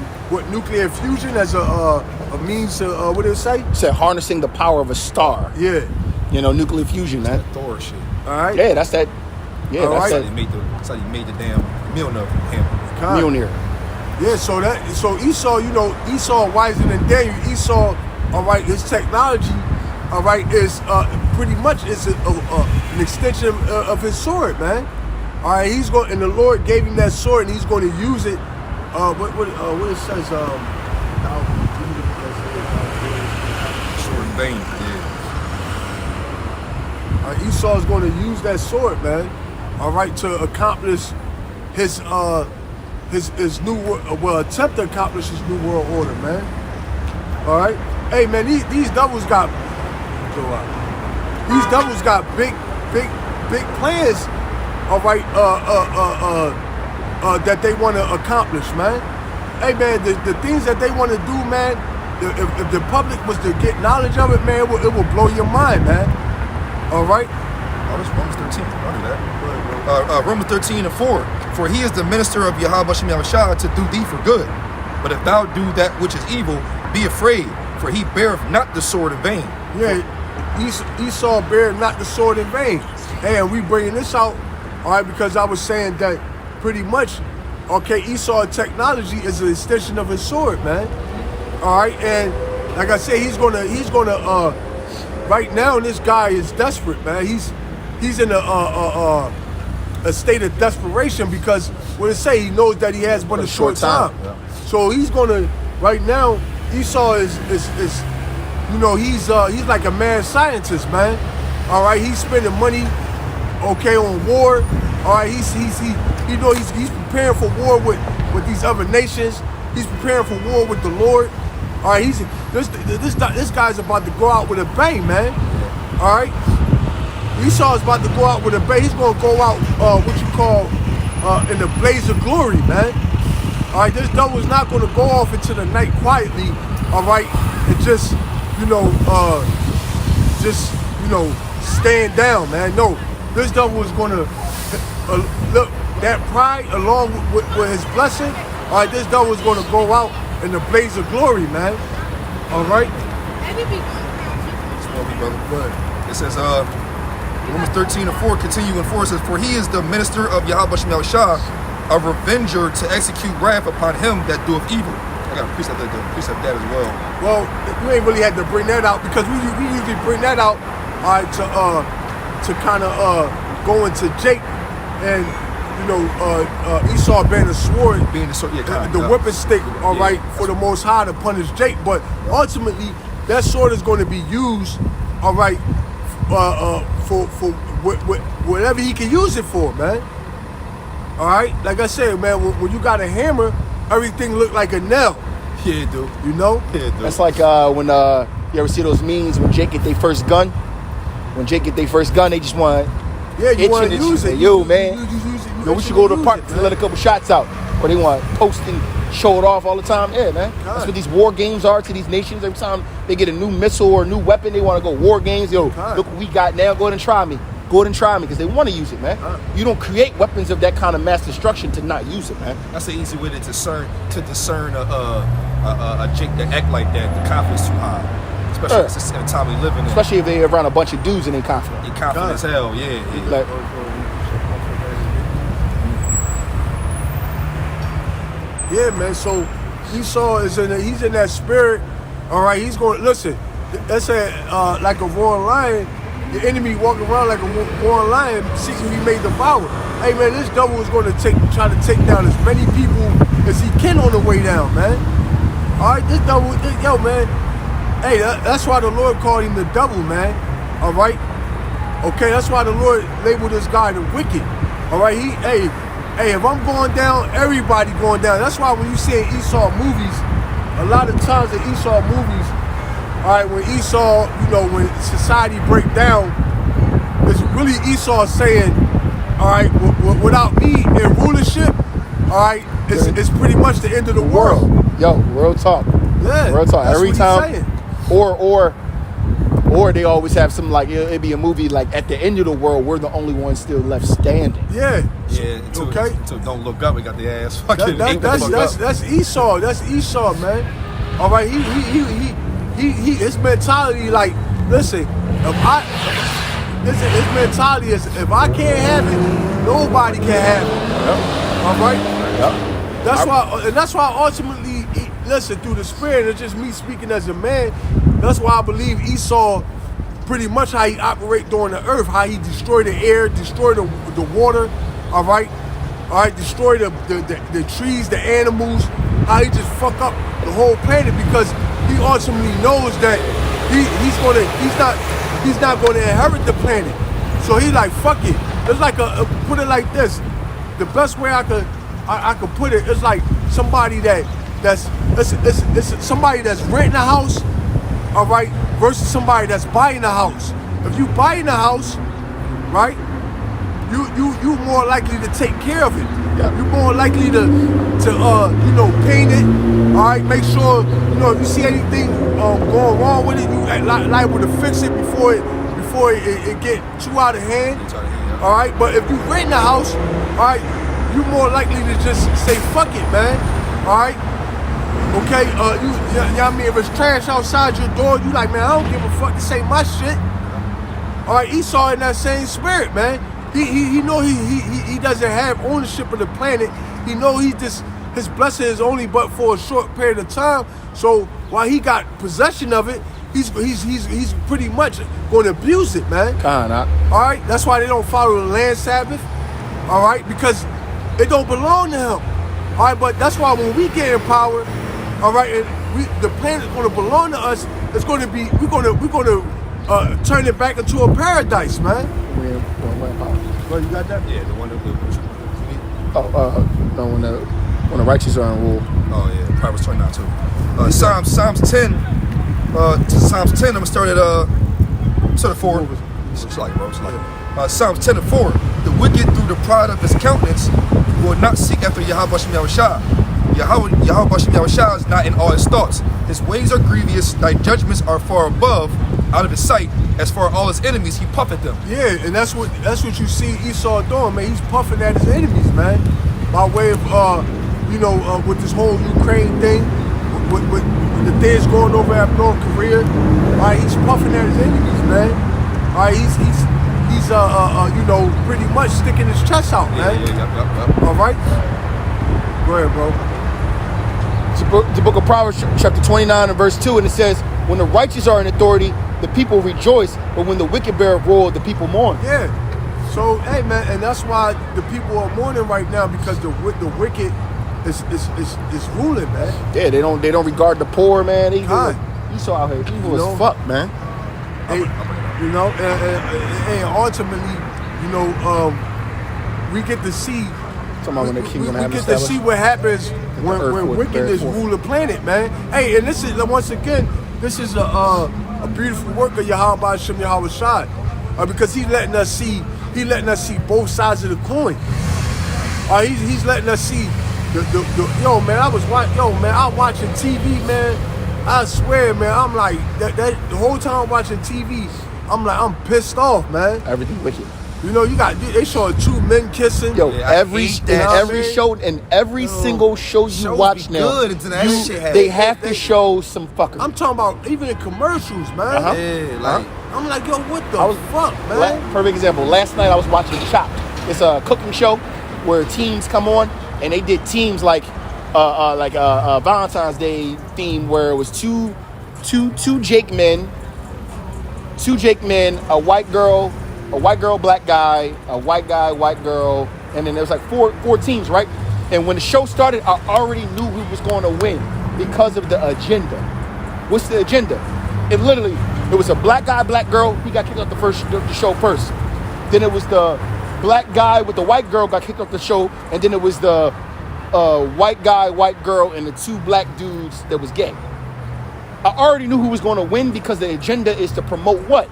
Speaker 3: nuclear fusion as a means to what did it say?
Speaker 2: It said harnessing the power of a star.
Speaker 3: Yeah.
Speaker 2: Nuclear fusion, man.
Speaker 1: Thor shit.
Speaker 3: All right.
Speaker 2: Yeah, that's that. Yeah,
Speaker 3: all
Speaker 2: that's
Speaker 3: right.
Speaker 1: That's how he made the damn
Speaker 2: Mjolnir.
Speaker 3: Yeah, so Esau, Esau wiser than Daniel. Esau, all right, his technology, all right, is pretty much is an extension of his sword, man. All right, and the Lord gave him that sword, and he's going to use it. What it says?
Speaker 1: sword in vain. Yeah.
Speaker 3: Esau is going to use that sword, man. All right, to accomplish his new attempt to accomplish his new world order, man. All right, hey man, these devils got big plans. All right, that they want to accomplish, man. Hey man, the things that they want to do, man. If the public was to get knowledge of it, man, it will blow your mind, man. All right.
Speaker 1: Oh, that's Romans 13. I'll do that. Romans 13:4. For he is the minister of Yahweh Bashem Yahushua to do thee for good. But if thou do that which is evil, be afraid, for he beareth not the sword in vain.
Speaker 3: Yeah, Esau beareth not the sword in vain. And we bringing this out, all right, because I was saying that pretty much, okay, Esau technology is an extension of his sword, man. All right, and like I said, he's gonna. Right now, this guy is desperate, man. He's in a state of desperation because what it say, he knows that he has but a short time.
Speaker 1: Yeah.
Speaker 3: So he's gonna. Right now, Esau is he's like a mad scientist, man. All right, he's spending money, okay, on war. All right, he's preparing for war with these other nations. He's preparing for war with the Lord. All right, this guy's about to go out with a bang, man. All right, Esau is about to go out with a bang. He's gonna go out what you call in the blaze of glory, man. All right, this devil is not gonna go off into the night quietly. All right, and just stand down, man. No, this devil is gonna look that pride along with his blessing. All right, this devil is gonna go out in the blaze of glory, man. All right.
Speaker 1: Small B, brother. Go ahead. It says, Romans 13:4, continuing 4, says, for he is the minister of Yahweh Bashem Yahushua, a revenger to execute wrath upon him that doeth evil. I got a precept that as well.
Speaker 3: Well, you ain't really had to bring that out because we usually bring that out, all right, to kind of go into Jake and Esau being a sword, the whipping stick, all right, for the Most High to punish Jake. But ultimately, that sword is going to be used, all right, for whatever he can use it for, man. All right, like I said, man, when you got a hammer, everything look like a nail.
Speaker 1: Yeah, dude.
Speaker 3: You know?
Speaker 1: Yeah, dude.
Speaker 2: That's like when you ever see those memes when Jake get their first gun? When Jake get their first gun, they just want
Speaker 3: you want to use it.
Speaker 2: Yo, man. We should go to the park to let a couple shots out. Or they want to post and show it off all the time. Yeah, man. That's what these war games are to these nations. Every time they get a new missile or a new weapon, they want to go war games. Yo, look what we got now. Go ahead and try me. Go ahead and try me because they want to use it, man. You don't create weapons of that kind of mass destruction to not use it, man.
Speaker 1: That's an easy way to discern a Jake that act like that. The confidence too high. Especially in the time we live in.
Speaker 2: Especially if they around a bunch of dudes and they confident.
Speaker 1: You're confident as hell, yeah.
Speaker 2: Like,
Speaker 3: yeah, man. So Esau is he's in that spirit. All right, he's going. Listen, that's like a roaring lion. The enemy walking around like a roaring lion, seeking to be made devour. Hey, man, this devil is going to try to take down as many people as he can on the way down, man. All right, this devil, yo, man. Hey, that's why the Lord called him the devil, man. All right. Okay, that's why the Lord labeled this guy the wicked. All right, hey, if I'm going down, everybody going down. That's why when you see Esau movies, a lot of times in Esau movies, all right, when Esau, when society break down, it's really Esau saying, all right, without me in rulership, all right, it's pretty much the end of the world.
Speaker 2: Yo, real talk.
Speaker 3: Yeah,
Speaker 2: real talk.
Speaker 3: That's
Speaker 2: Every
Speaker 3: what
Speaker 2: time,
Speaker 3: he's saying.
Speaker 2: or they always have some like it'd be a movie like at the end of the world we're the only ones still left standing.
Speaker 3: Yeah.
Speaker 1: Okay. Until don't look up, we got the ass fucking.
Speaker 3: That's Esau. That's Esau, man. All right, he his mentality like, listen, his mentality is if I can't have it, nobody can have it. Yep. All right. Yep. That's why ultimately, listen, through the spirit, it's just me speaking as a man. That's why I believe Esau, pretty much how he operate during the earth, how he destroy the air, destroy the water, all right, destroy the trees, the animals, how he just fuck up the whole planet because he ultimately knows that he's not going to inherit the planet. So he like, fuck it. It's like put it like this. The best way I could put it is like somebody that's somebody that's renting a house, all right, versus somebody that's buying a house. If you buying a house, right, you more likely to take care of it. Yeah. You're more likely to paint it. All right, make sure if you see anything going wrong with it, you liable to fix it before it get too out of hand. All right, but if you rent a house, all right, you're more likely to just say fuck it, man. All right. Okay, you know what I mean? If it's trash outside your door, you like, man, I don't give a fuck to say my shit. All right, Esau in that same spirit, man. He know he doesn't have ownership of the planet. He know his blessing is only but for a short period of time. So while he got possession of it, he's pretty much going to abuse it, man. All right, that's why they don't follow the land Sabbath. All right, because it don't belong to him. All right, but that's why when we get in power, all right, and the planet is going to belong to us. It's going to be we're going to turn it back into a paradise, man.
Speaker 2: Well, you got that?
Speaker 1: Yeah, the one that
Speaker 2: no, when the righteous are in rule.
Speaker 1: Oh yeah, Proverbs 29 too. Psalms 10. Psalms 10. I'm gonna start at 4. It's like, bro. It's like Psalms 10 and 4. The wicked, through the pride of his countenance, will not seek after Yahweh Shem Yahushua. Yahweh Shem Yahushua is not in all his thoughts. His ways are grievous. Thy judgments are far above, out of his sight. As far as all his enemies, he puffeth them. Yeah,
Speaker 3: and that's what you see Esau doing, man. He's puffing at his enemies, man. By way of with this whole Ukraine thing, with the things going over at North Korea, right? He's puffing at his enemies, man. All right, he's pretty much sticking his chest out, man.
Speaker 1: Yep.
Speaker 3: All right. Go ahead, bro.
Speaker 2: It's the book of Proverbs, chapter 29 and verse 2, and it says, when the righteous are in authority, the people rejoice, but when the wicked bear rule, the people mourn.
Speaker 3: Yeah. So, hey, man, and that's why the people are mourning right now, because the wicked is ruling, man.
Speaker 2: Yeah, they don't regard the poor, man. Esau out here, evil as fuck, man.
Speaker 3: You know, and ultimately, you know, we get to see.
Speaker 2: When the kingdom
Speaker 3: we get to see what happens when wickedness rule the planet, man. Hey, and this is once again, this is a beautiful work of Yahweh Hashem Yahweh Shai, because he's letting us see both sides of the coin. He's letting us see yo, man. I was watching TV, man. I swear, man. I'm like that the whole time watching TV. I'm pissed off, man.
Speaker 2: Everything wicked.
Speaker 3: You know, they showing two men kissing.
Speaker 2: Yo, every show and every single show you watch now, they have to show some fuckery.
Speaker 3: I'm talking about even in commercials, man.
Speaker 1: Yeah,
Speaker 3: I'm like, yo, what the fuck, man?
Speaker 2: Perfect example. Last night I was watching Chopped. It's a cooking show where teams come on, and they did teams like Valentine's Day theme, where it was two Jake men, a white girl, black guy, a white guy, white girl, and then there was like four teams, right? And when the show started, I already knew who was going to win because of the agenda. What's the agenda? It was a black guy, black girl. He got kicked off the show first. Then it was the black guy with the white girl got kicked off the show, and then it was the white guy, white girl, and the two black dudes that was gay. I already knew who was going to win because the agenda is to promote what?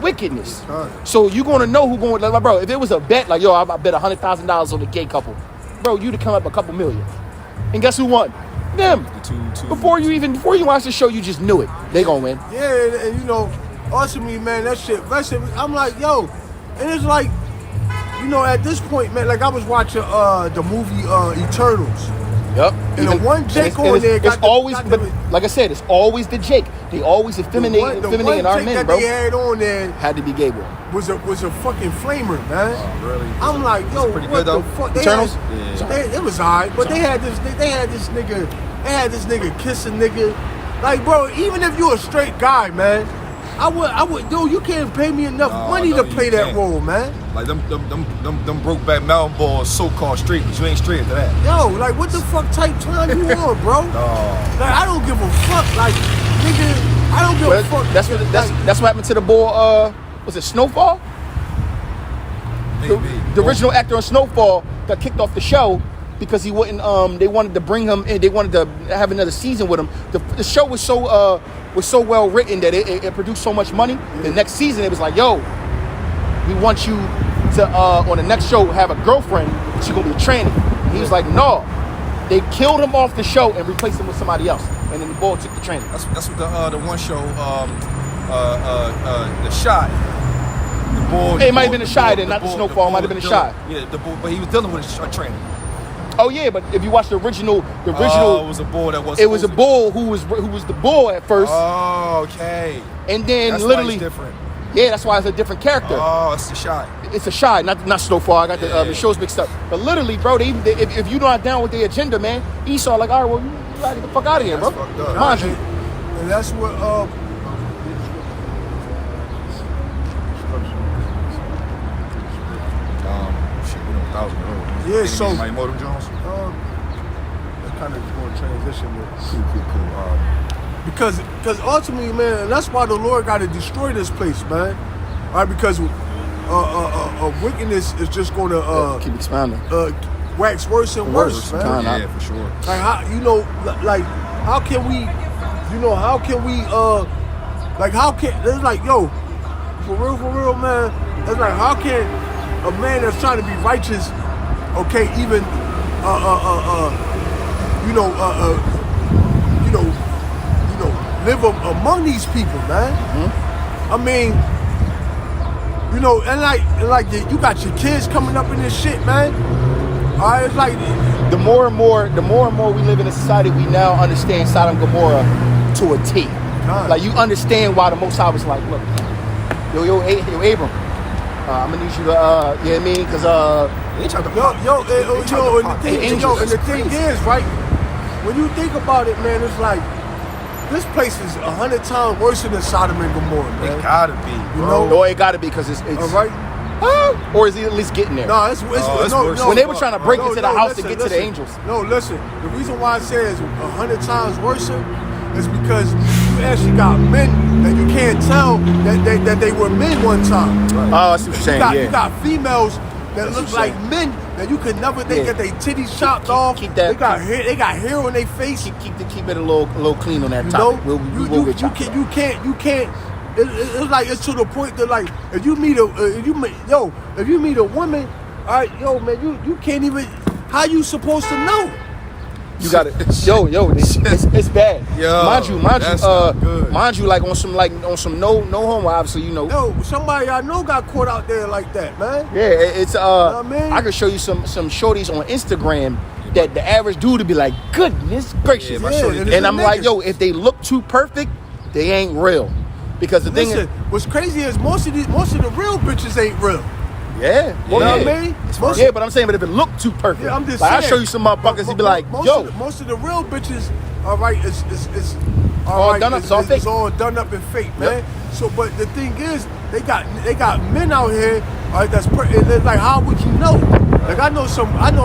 Speaker 2: Wickedness. So you're going to know who going, like, bro, if it was a bet, like, yo, I bet $100,000 on the gay couple, bro, you'd have come up a couple million. And guess who won? Them. Before you watch the show, you just knew it. They gonna win.
Speaker 3: Yeah, and you know, ultimately, man, that shit, I'm like, yo, and it's like, you know, at this point, man, like I was watching the movie Eternals.
Speaker 2: Yep.
Speaker 3: And the one Jake on there
Speaker 2: like I said, it's always the Jake. They always effeminate our men, bro.
Speaker 3: They had on there
Speaker 2: had to be gay, bro.
Speaker 3: Was a fucking flamer, man.
Speaker 1: Oh, really?
Speaker 3: I'm like, yo, what the fuck?
Speaker 2: Eternals?
Speaker 3: It was alright, but they had this nigga kissing nigga. Like, bro, even if you're a straight guy, man, I would, dude, you can't pay me enough money to play that role, man.
Speaker 1: Like them broke back mountain balls, so-called straight, but you ain't straight to that.
Speaker 3: Yo, like what the fuck type time you on, bro? Like I don't give a fuck, like nigga, I don't give a fuck.
Speaker 2: That's what happened to the boy. Was it Snowfall? The original actor on Snowfall got kicked off the show because he wouldn't. They wanted to bring him in. They wanted to have another season with him. The show was so well written that it produced so much money. The next season, it was like, yo, we want you to on the next show have a girlfriend. She's gonna be a tranny. And he was like, no. They killed him off the show and replaced him with somebody else. And then the boy took the tranny.
Speaker 1: That's what the one show, the Shy. The boy.
Speaker 2: It might have been the Shy, then not the Snowfall. It might have been the Shy.
Speaker 1: Yeah, the boy, but he was dealing with a tranny.
Speaker 2: Oh yeah, but if you watch the original,
Speaker 1: it was a bull that was.
Speaker 2: It was a bull who was the bull at first.
Speaker 1: Oh, okay.
Speaker 2: And then
Speaker 1: that's
Speaker 2: literally
Speaker 1: why it's different.
Speaker 2: Yeah, that's why it's a different character.
Speaker 1: Oh, it's the Shy.
Speaker 2: It's a Shy, not Snowfall. I got the shows mixed up. But literally, bro, if you're not down with the agenda, man, Esau like, all right, well, you gotta get the fuck out of here, bro. Mind you.
Speaker 3: And that's what
Speaker 1: shit, we know 1,000 euros.
Speaker 3: Yeah, so
Speaker 1: Mighty Motor Jones.
Speaker 3: That kind of going to transition with
Speaker 1: Cool.
Speaker 3: because ultimately, man, that's why the Lord got to destroy this place, man. All right, because wickedness is just going to
Speaker 2: keep expanding,
Speaker 3: wax worse and worse, man.
Speaker 1: Yeah, for sure.
Speaker 3: Like how how can we it's like, yo, for real, man. It's like, how can a man that's trying to be righteous, okay, even live among these people, man. Mm-hmm. I mean, and you got your kids coming up in this shit, man. All right, it's like
Speaker 2: the more and more we live in a society, we now understand Sodom and Gomorrah to a T.
Speaker 3: God.
Speaker 2: Like, you understand why the Most High was like, look, yo, Abram, I'm gonna need you to, you know what I mean? Because
Speaker 3: and the thing is, right? When you think about it, man, it's like this place is 100 times worse than Sodom and Gomorrah, man.
Speaker 1: It gotta be,
Speaker 3: You
Speaker 1: bro.
Speaker 3: know?
Speaker 2: No, it got to be because it's
Speaker 3: All right.
Speaker 2: or is he at least getting there?
Speaker 3: No, it's no,
Speaker 1: worse.
Speaker 3: no.
Speaker 2: When they were trying to break into the house to
Speaker 3: listen,
Speaker 2: get to the
Speaker 3: listen.
Speaker 2: angels.
Speaker 3: No, listen. The reason why I say it's 100 times worse is because you actually got men that you can't tell that they were men one time.
Speaker 2: Oh, I see what you're saying.
Speaker 3: You got females that
Speaker 2: That's
Speaker 3: look
Speaker 2: what
Speaker 3: like
Speaker 2: I'm
Speaker 3: men that you could never. They
Speaker 2: Yeah.
Speaker 3: get their titties chopped off.
Speaker 2: keep that-
Speaker 3: They got hair on their face.
Speaker 2: Keep it a little clean on that
Speaker 3: You know,
Speaker 2: topic. We will get chopped.
Speaker 3: you can't. It's like it's to the point that like if you meet a woman, all right, yo man, you can't even. How you supposed to know?
Speaker 2: You got it. Yo, it's bad.
Speaker 1: Yo,
Speaker 2: mind you,
Speaker 1: that's not good.
Speaker 2: mind you, like on some no homo, obviously, you know.
Speaker 3: Yo, somebody I know got caught out there like that, man.
Speaker 2: Yeah, it's
Speaker 3: what I mean?
Speaker 2: I can show you some shorties on Instagram that the average dude would be like, goodness gracious.
Speaker 1: my shorty
Speaker 3: and
Speaker 1: did.
Speaker 2: And I'm like,
Speaker 3: niggas.
Speaker 2: yo, if they look too perfect, they ain't real. Because the
Speaker 3: Listen,
Speaker 2: thing
Speaker 3: what's crazy is most of the real bitches ain't real.
Speaker 2: is, yeah,
Speaker 3: You know what I mean?
Speaker 2: Yeah, but I'm saying, but if it looked too perfect,
Speaker 3: Yeah, I'm just
Speaker 2: like,
Speaker 3: saying.
Speaker 2: I'll show you some motherfuckers. He'd be like,
Speaker 3: most
Speaker 2: yo,
Speaker 3: most of the real bitches, all right, is
Speaker 2: All done up, it's all fake.
Speaker 3: It's all done up and fake, man.
Speaker 2: Yep.
Speaker 3: So, but the thing is, they got men out here, all right, and it's like, how would you know? Like I know somebody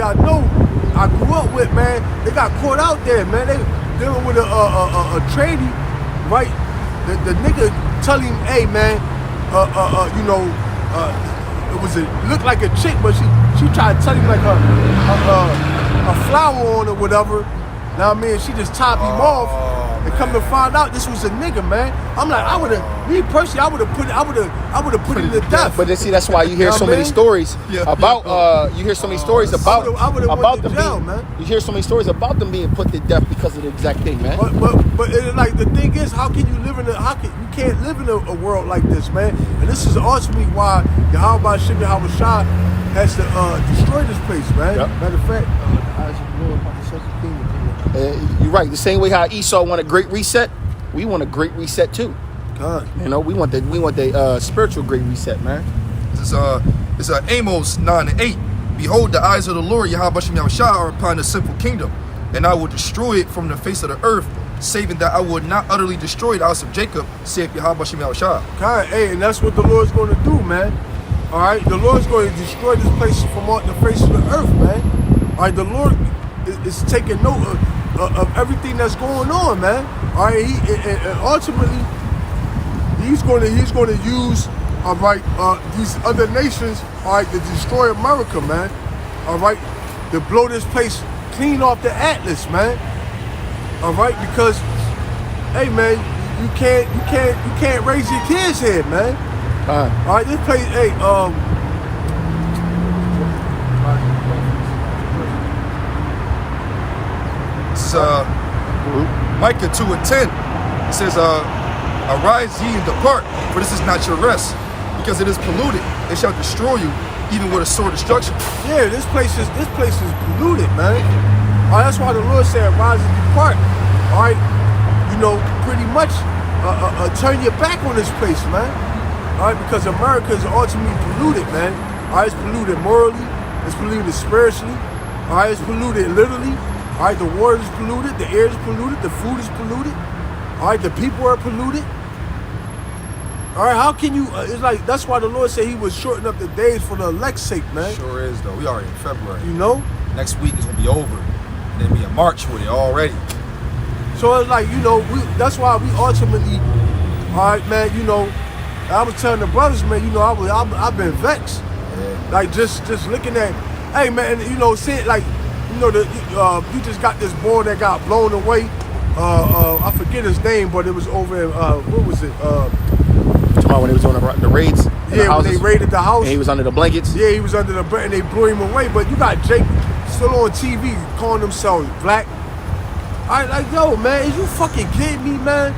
Speaker 3: I know, I grew up with, man. They got caught out there, man. They dealing with a tradie, right? The nigga tell him, hey, man, it looked like a chick, but she tried to tell him like a flower on or whatever. Now I mean, she just topped him off, and come to find out this was a nigga, man. I'm like, I would have put him to death.
Speaker 2: But then see, that's why you hear
Speaker 3: You know
Speaker 2: so
Speaker 3: what I
Speaker 2: many
Speaker 3: mean?
Speaker 2: stories
Speaker 1: Yeah.
Speaker 2: about you hear so many stories about
Speaker 3: I would've went to
Speaker 2: them
Speaker 3: jail,
Speaker 2: being,
Speaker 3: man.
Speaker 2: You hear so many stories about them being put to death because of the exact thing, man.
Speaker 3: But it's like the thing is, how can you live in you can't live in a world like this, man. And this is ultimately why Yahweh Shimon Hawashah has to destroy this place, man.
Speaker 2: Yep.
Speaker 3: Matter of fact, Isaac Lord about the second thing.
Speaker 2: You're right. The same way how Esau want a great reset, we want a great reset too.
Speaker 3: God.
Speaker 2: You know, we want the spiritual great reset, man.
Speaker 1: This is Amos 9:8. Behold, the eyes of the Lord Yahweh Shem Yahushua are upon the sinful kingdom, and I will destroy it from the face of the earth, saving that I would not utterly destroy the house of Jacob, saith Yahweh Shem Yahushua.
Speaker 3: God, hey, and that's what the Lord's going to do, man. All right, the Lord's going to destroy this place from off the face of the earth, man. All right, the Lord is taking note of everything that's going on, man. All right, and ultimately, he's going to use, all right, these other nations, all right, to destroy America, man. All right, to blow this place clean off the atlas, man. All right, because, hey, man, you can't raise your kids here, man. All right, this place, hey,
Speaker 1: This is Micah 2:10. It says, arise ye and depart, for this is not your rest, because it is polluted. It shall destroy you, even with a sore destruction.
Speaker 3: yeah, this place is polluted, man. All right, that's why the Lord said, rise and depart. All right, you know, pretty much turn your back on this place, man. All right, because America is ultimately polluted, man. All right, it's polluted morally, it's polluted spiritually, all right, it's polluted literally. All right, the water is polluted, the air is polluted, the food is polluted. All right, the people are polluted. All right, how can you? It's like that's why the Lord said He was shortening up the days for the elect's sake, man.
Speaker 1: Sure is, though. We already in February.
Speaker 3: You know.
Speaker 1: Next week is gonna be over, and then be in March with it already.
Speaker 3: So it's like, you know, that's why we ultimately, all right, man, you know, I was telling the brothers, man, you know, I've been vexed.
Speaker 1: Yeah.
Speaker 3: Like, just looking at, hey, man, you know, saying, like, you know, you just got this boy that got blown away. I forget his name, but it was over in, what was it?
Speaker 2: Talking about when they was doing the raids.
Speaker 3: Yeah, when they raided the house.
Speaker 2: And he was under the blankets.
Speaker 3: Yeah, he was under the bed and they blew him away. But you got Jake still on TV calling themselves black. I like, yo, man, is you fucking kidding me, man?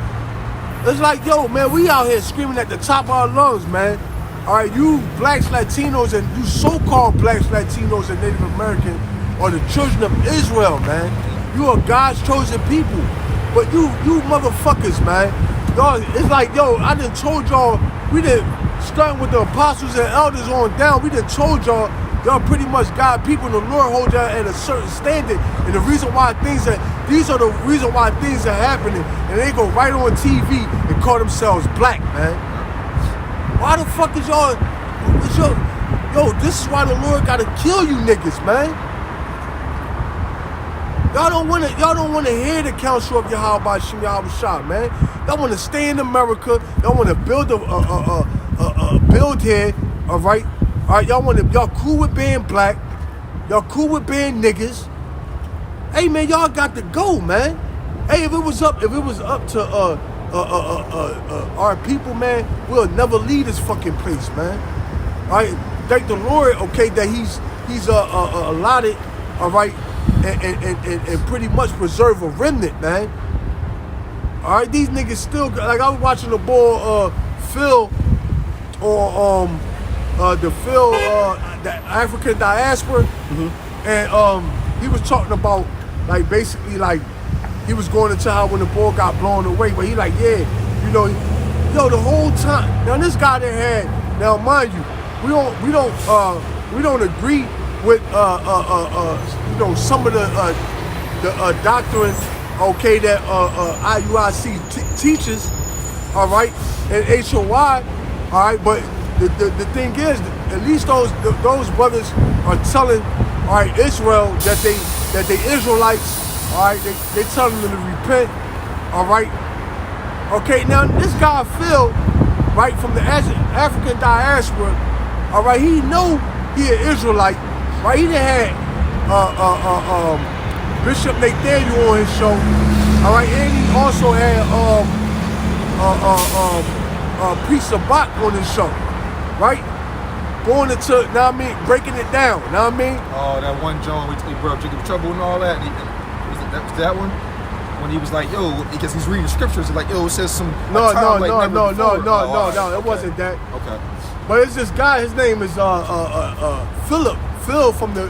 Speaker 3: It's like, yo, man, we out here screaming at the top of our lungs, man. All right, you blacks, Latinos, and you so-called blacks, Latinos, and Native American are the children of Israel, man. You are God's chosen people. But you motherfuckers, man. Y'all, it's like, yo, I done told y'all, we done, starting with the apostles and elders on down, we done told y'all y'all pretty much got people, and the Lord holds y'all at a certain standard. And the reason why these are the reason why things are happening, and they go right on TV and call themselves black, man. Why the fuck is y'all? Yo, this is why the Lord gotta kill you niggas, man. Y'all don't wanna hear the counsel of Yahweh Shem Yahweh Shah, man. Y'all wanna stay in America. Y'all wanna build build here, all right? All right, y'all cool with being black. Y'all cool with being niggas. Hey, man, y'all got to go, man. Hey, if it was up to our people, man, we'll never leave this fucking place, man. All right, thank the Lord, okay, that he's allotted, all right, and pretty much preserve a remnant, man. All right, these niggas still, like I was watching the boy Phil on the African diaspora, and he was talking about like basically like he was going into how when the ball got blown away, but he like, yeah, you know, the whole time. Now this guy that had, now mind you, we don't agree with you know, some of the doctrine, okay, that IUIC teaches, all right, and HOI, all right, but the thing is, at least those brothers are telling, all right, Israel that they Israelites, all right, they telling them to repent, all right. Okay, now this guy Phil, right, from the African diaspora, all right, he know he an Israelite, right? He done had Bishop Nathaniel on his show, all right, and he also had Priest Sabak on his show, right? Going into, now I mean, breaking it down, now I mean.
Speaker 1: Oh, that one John, he brought up Jacob Trouble and all that. Was that one? When he was like, yo, because he's reading scriptures, like, yo, it says some.
Speaker 3: No, it wasn't that.
Speaker 1: Okay.
Speaker 3: But it's this guy. His name is Phil from the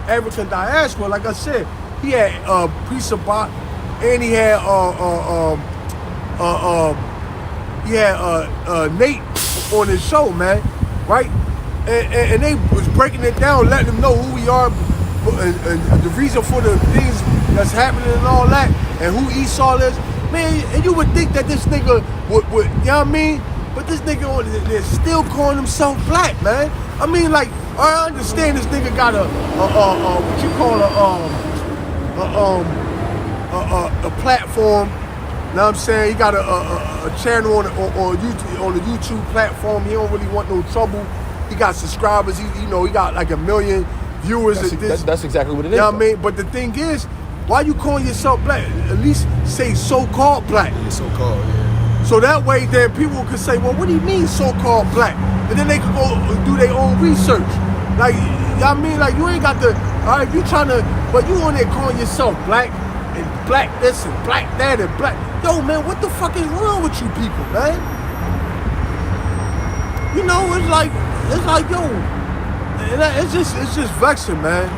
Speaker 3: African diaspora. Like I said, he had Priest Sabak, and he had Nate on his show, man, right? And they was breaking it down, letting them know who we are, and the reason for the things that's happening and all that, and who Esau is, man. And you would think that this nigga would, you know what I mean? But this nigga, they're still calling himself black, man. I mean, like, I understand this nigga got a what you call a platform. You know what I'm saying? He got a channel on YouTube, on the YouTube platform. He don't really want no trouble. He got subscribers. He got like 1 million viewers.
Speaker 2: That's exactly what it is.
Speaker 3: You know what I mean? But the thing is, why you calling yourself black? At least say so-called black.
Speaker 1: Yeah, so-called, yeah.
Speaker 3: So that way, then people could say, well, what do you mean so-called black? And then they could go do their own research. Like, you know what I mean? Like, you ain't got to, all right, you trying to, but you on there calling yourself black, and black this, and black that, and black. Yo, man, what the fuck is wrong with you people, man? You know, it's like, yo, it's just vexing, man.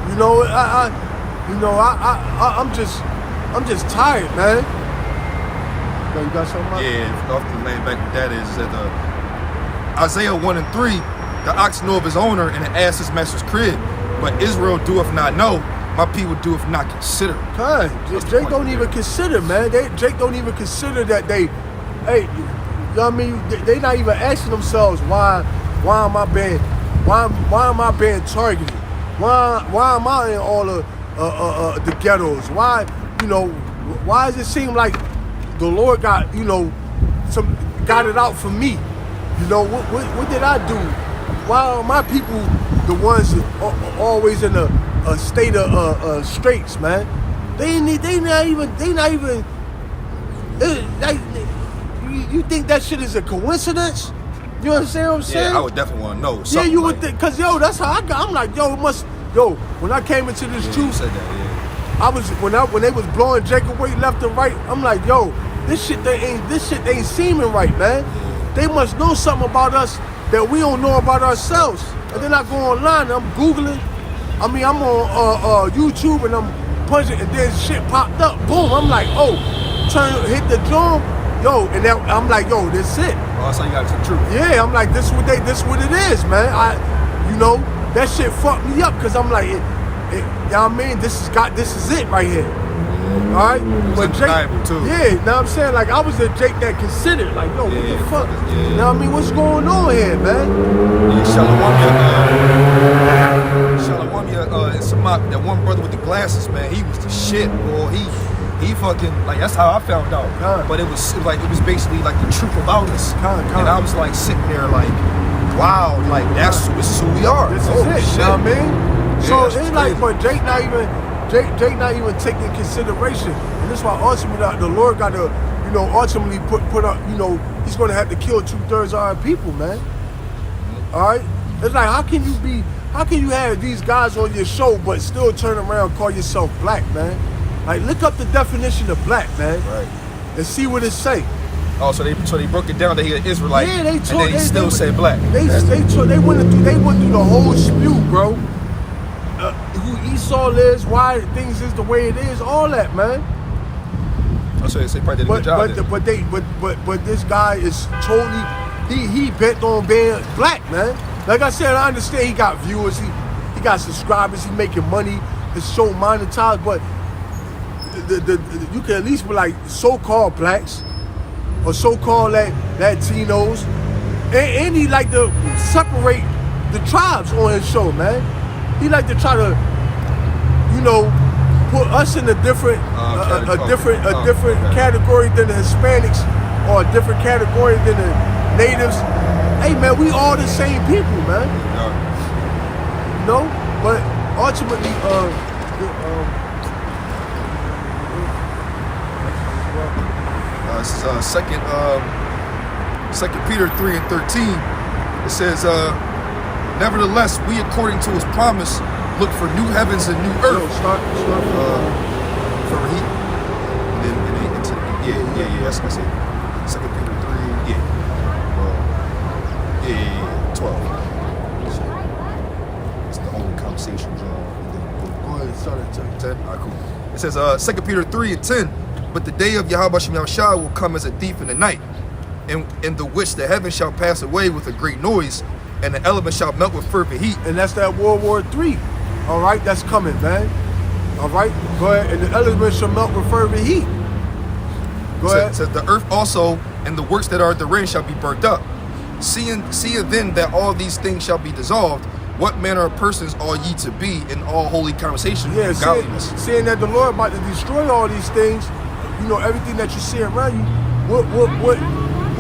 Speaker 3: You know, I'm just tired, man. Yo, you got something?
Speaker 1: Yeah, off the laying back with that is that Isaiah 1:3, the ox knoweth his owner, and the ass his master's crib. But Israel doeth not know, my people doeth not consider.
Speaker 3: Jake don't even consider, man. Jake don't even consider that they, hey, you know what I mean? They not even asking themselves why am I being targeted? Why am I in all of the ghettos? Why, you know, why does it seem like the Lord got, you know, got it out for me? You know, what did I do? Why are my people the ones always in a state of straits, man? They not even. You think that shit is a coincidence? You understand what I'm saying?
Speaker 1: Yeah, I would definitely want to know.
Speaker 3: Yeah, you would think, cause yo, that's how I got. I'm like, yo, when I came into this truth,
Speaker 1: said that, yeah.
Speaker 3: I was when they was blowing Jacob Wade left and right. I'm like, yo, this shit ain't seeming right, man. They must know something about us that we don't know about ourselves. And then I go online and I'm Googling. I mean, I'm on YouTube and I'm punching, and then shit popped up. Boom! I'm like, oh, hit the drum, yo, and then I'm like, yo, this it.
Speaker 1: Oh, that's how you got to the truth.
Speaker 3: Yeah, I'm like, this what it is, man. that shit fucked me up because I'm like, you know what I mean? This is it right here. All right, but Jake,
Speaker 1: too.
Speaker 3: yeah, know what I'm saying? Like I was the Jake that considered, like, yo, what the fuck? You know what I mean? What's going on here, man?
Speaker 1: Yeah, Shalom, and Samak, that one brother with the glasses, man, he was the shit, boy. He fucking, like, that's how I found out. But it was basically like the truth about us. And I was like sitting there like, wow, like this is who we are.
Speaker 3: This is it,
Speaker 1: shit.
Speaker 3: You know what I mean?
Speaker 1: Yeah,
Speaker 3: So
Speaker 1: it's
Speaker 3: it's like,
Speaker 1: crazy.
Speaker 3: but Jake not even taking consideration. And that's why ultimately the Lord got to, you know, ultimately put up, you know, he's going to have to kill 2/3 of our people, man. All right? It's like, how can you have these guys on your show but still turn around and call yourself black, man? Like, look up the definition of black, man.
Speaker 1: Right.
Speaker 3: And see what it say.
Speaker 1: Oh, so they broke it down that he an Israelite,
Speaker 3: Yeah, they
Speaker 1: and then he still said black.
Speaker 3: They went through the whole spew, bro. Who Esau is, why things is the way it is, all that, man.
Speaker 1: Oh, so they probably did a good job then.
Speaker 3: But this guy is totally he bent on being black, man. Like I said, I understand he got viewers, he got subscribers, he making money, his show monetized, but you can at least be like so-called blacks or so-called Latinos, and he like to separate the tribes on his show, man. He like to try to, you know, put us in a different category than the Hispanics, or a different category than the natives. Hey, man, we all the same people, man. You know, but ultimately,
Speaker 1: this is Second Peter 3:13. It says, nevertheless, we, according to his promise, look for new heavens and new earth.
Speaker 3: start
Speaker 1: For heat. And then that's what I said. Second Peter 3, 12. It's the only conversation.
Speaker 3: Go ahead, start at
Speaker 1: 10. All right, cool. It says, 2 Peter 3:10. But the day of Yahweh Shem Yahushua will come as a thief in the night, in the which the heavens shall pass away with a great noise, and the elements shall melt with fervent heat.
Speaker 3: And that's that World War III. All right, that's coming, man. All right, go ahead. And the elements shall melt with fervent heat. Go ahead.
Speaker 1: It says, the earth also and the works that are therein shall be burnt up. Seeing then that all these things shall be dissolved, what manner of persons are ye to be in all holy conversation and godliness?
Speaker 3: Seeing that the Lord about to destroy all these things, you know, everything that you see around you,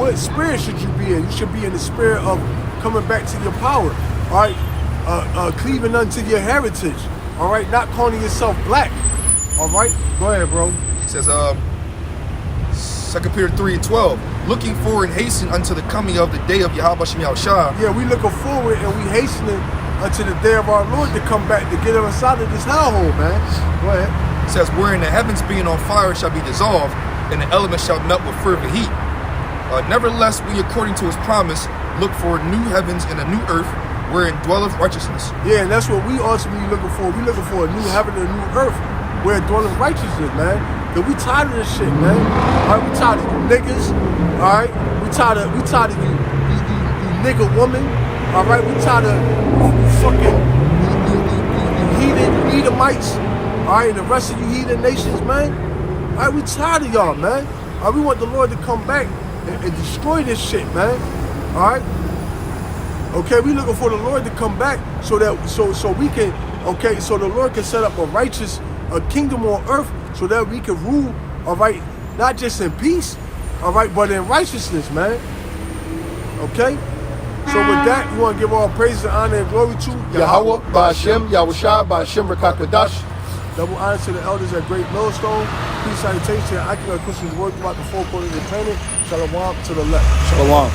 Speaker 3: what spirit should you be in? You should be in the spirit of coming back to your power, all right? Cleaving unto your heritage, all right? Not calling yourself black, all right? Go ahead, bro.
Speaker 1: It says, 2 Peter 3:12, looking for and hasten unto the coming of the day of Yahweh Shem Yahushua.
Speaker 3: Yeah, we looking forward and we hastening unto the day of our Lord to come back to get us out of this hellhole, man. Go ahead.
Speaker 1: It says, wherein the heavens being on fire shall be dissolved, and the elements shall melt with fervent heat. Nevertheless, we, according to his promise, look for new heavens and a new earth, wherein dwelleth righteousness.
Speaker 3: Yeah, and that's what we ultimately looking for. We looking for a new heaven and a new earth, where dwelleth righteousness, man. Cause we tired of this shit, man. All right, we tired of you niggas. All right, we tired of you nigga woman. All right, we tired of you fucking you Edomites. All right, and the rest of you heathen nations, man. All right, we tired of y'all, man. All right, we want the Lord to come back and destroy this shit, man. All right. Okay, we looking for the Lord to come back so we can. Okay, so the Lord can set up a kingdom on earth, so that we can rule. All right, not just in peace. All right, but in righteousness, man. Okay. So with that, we want to give all praise and honor and glory to
Speaker 2: Yahweh, Ba'ashem, Yahushua, Ba'ashem, Rakakadash.
Speaker 3: Double honor to the elders at Great Millstone. Peace, salutation, and accurate Christians word throughout the four corners of the planet. Shalom to the left.
Speaker 2: Shalom.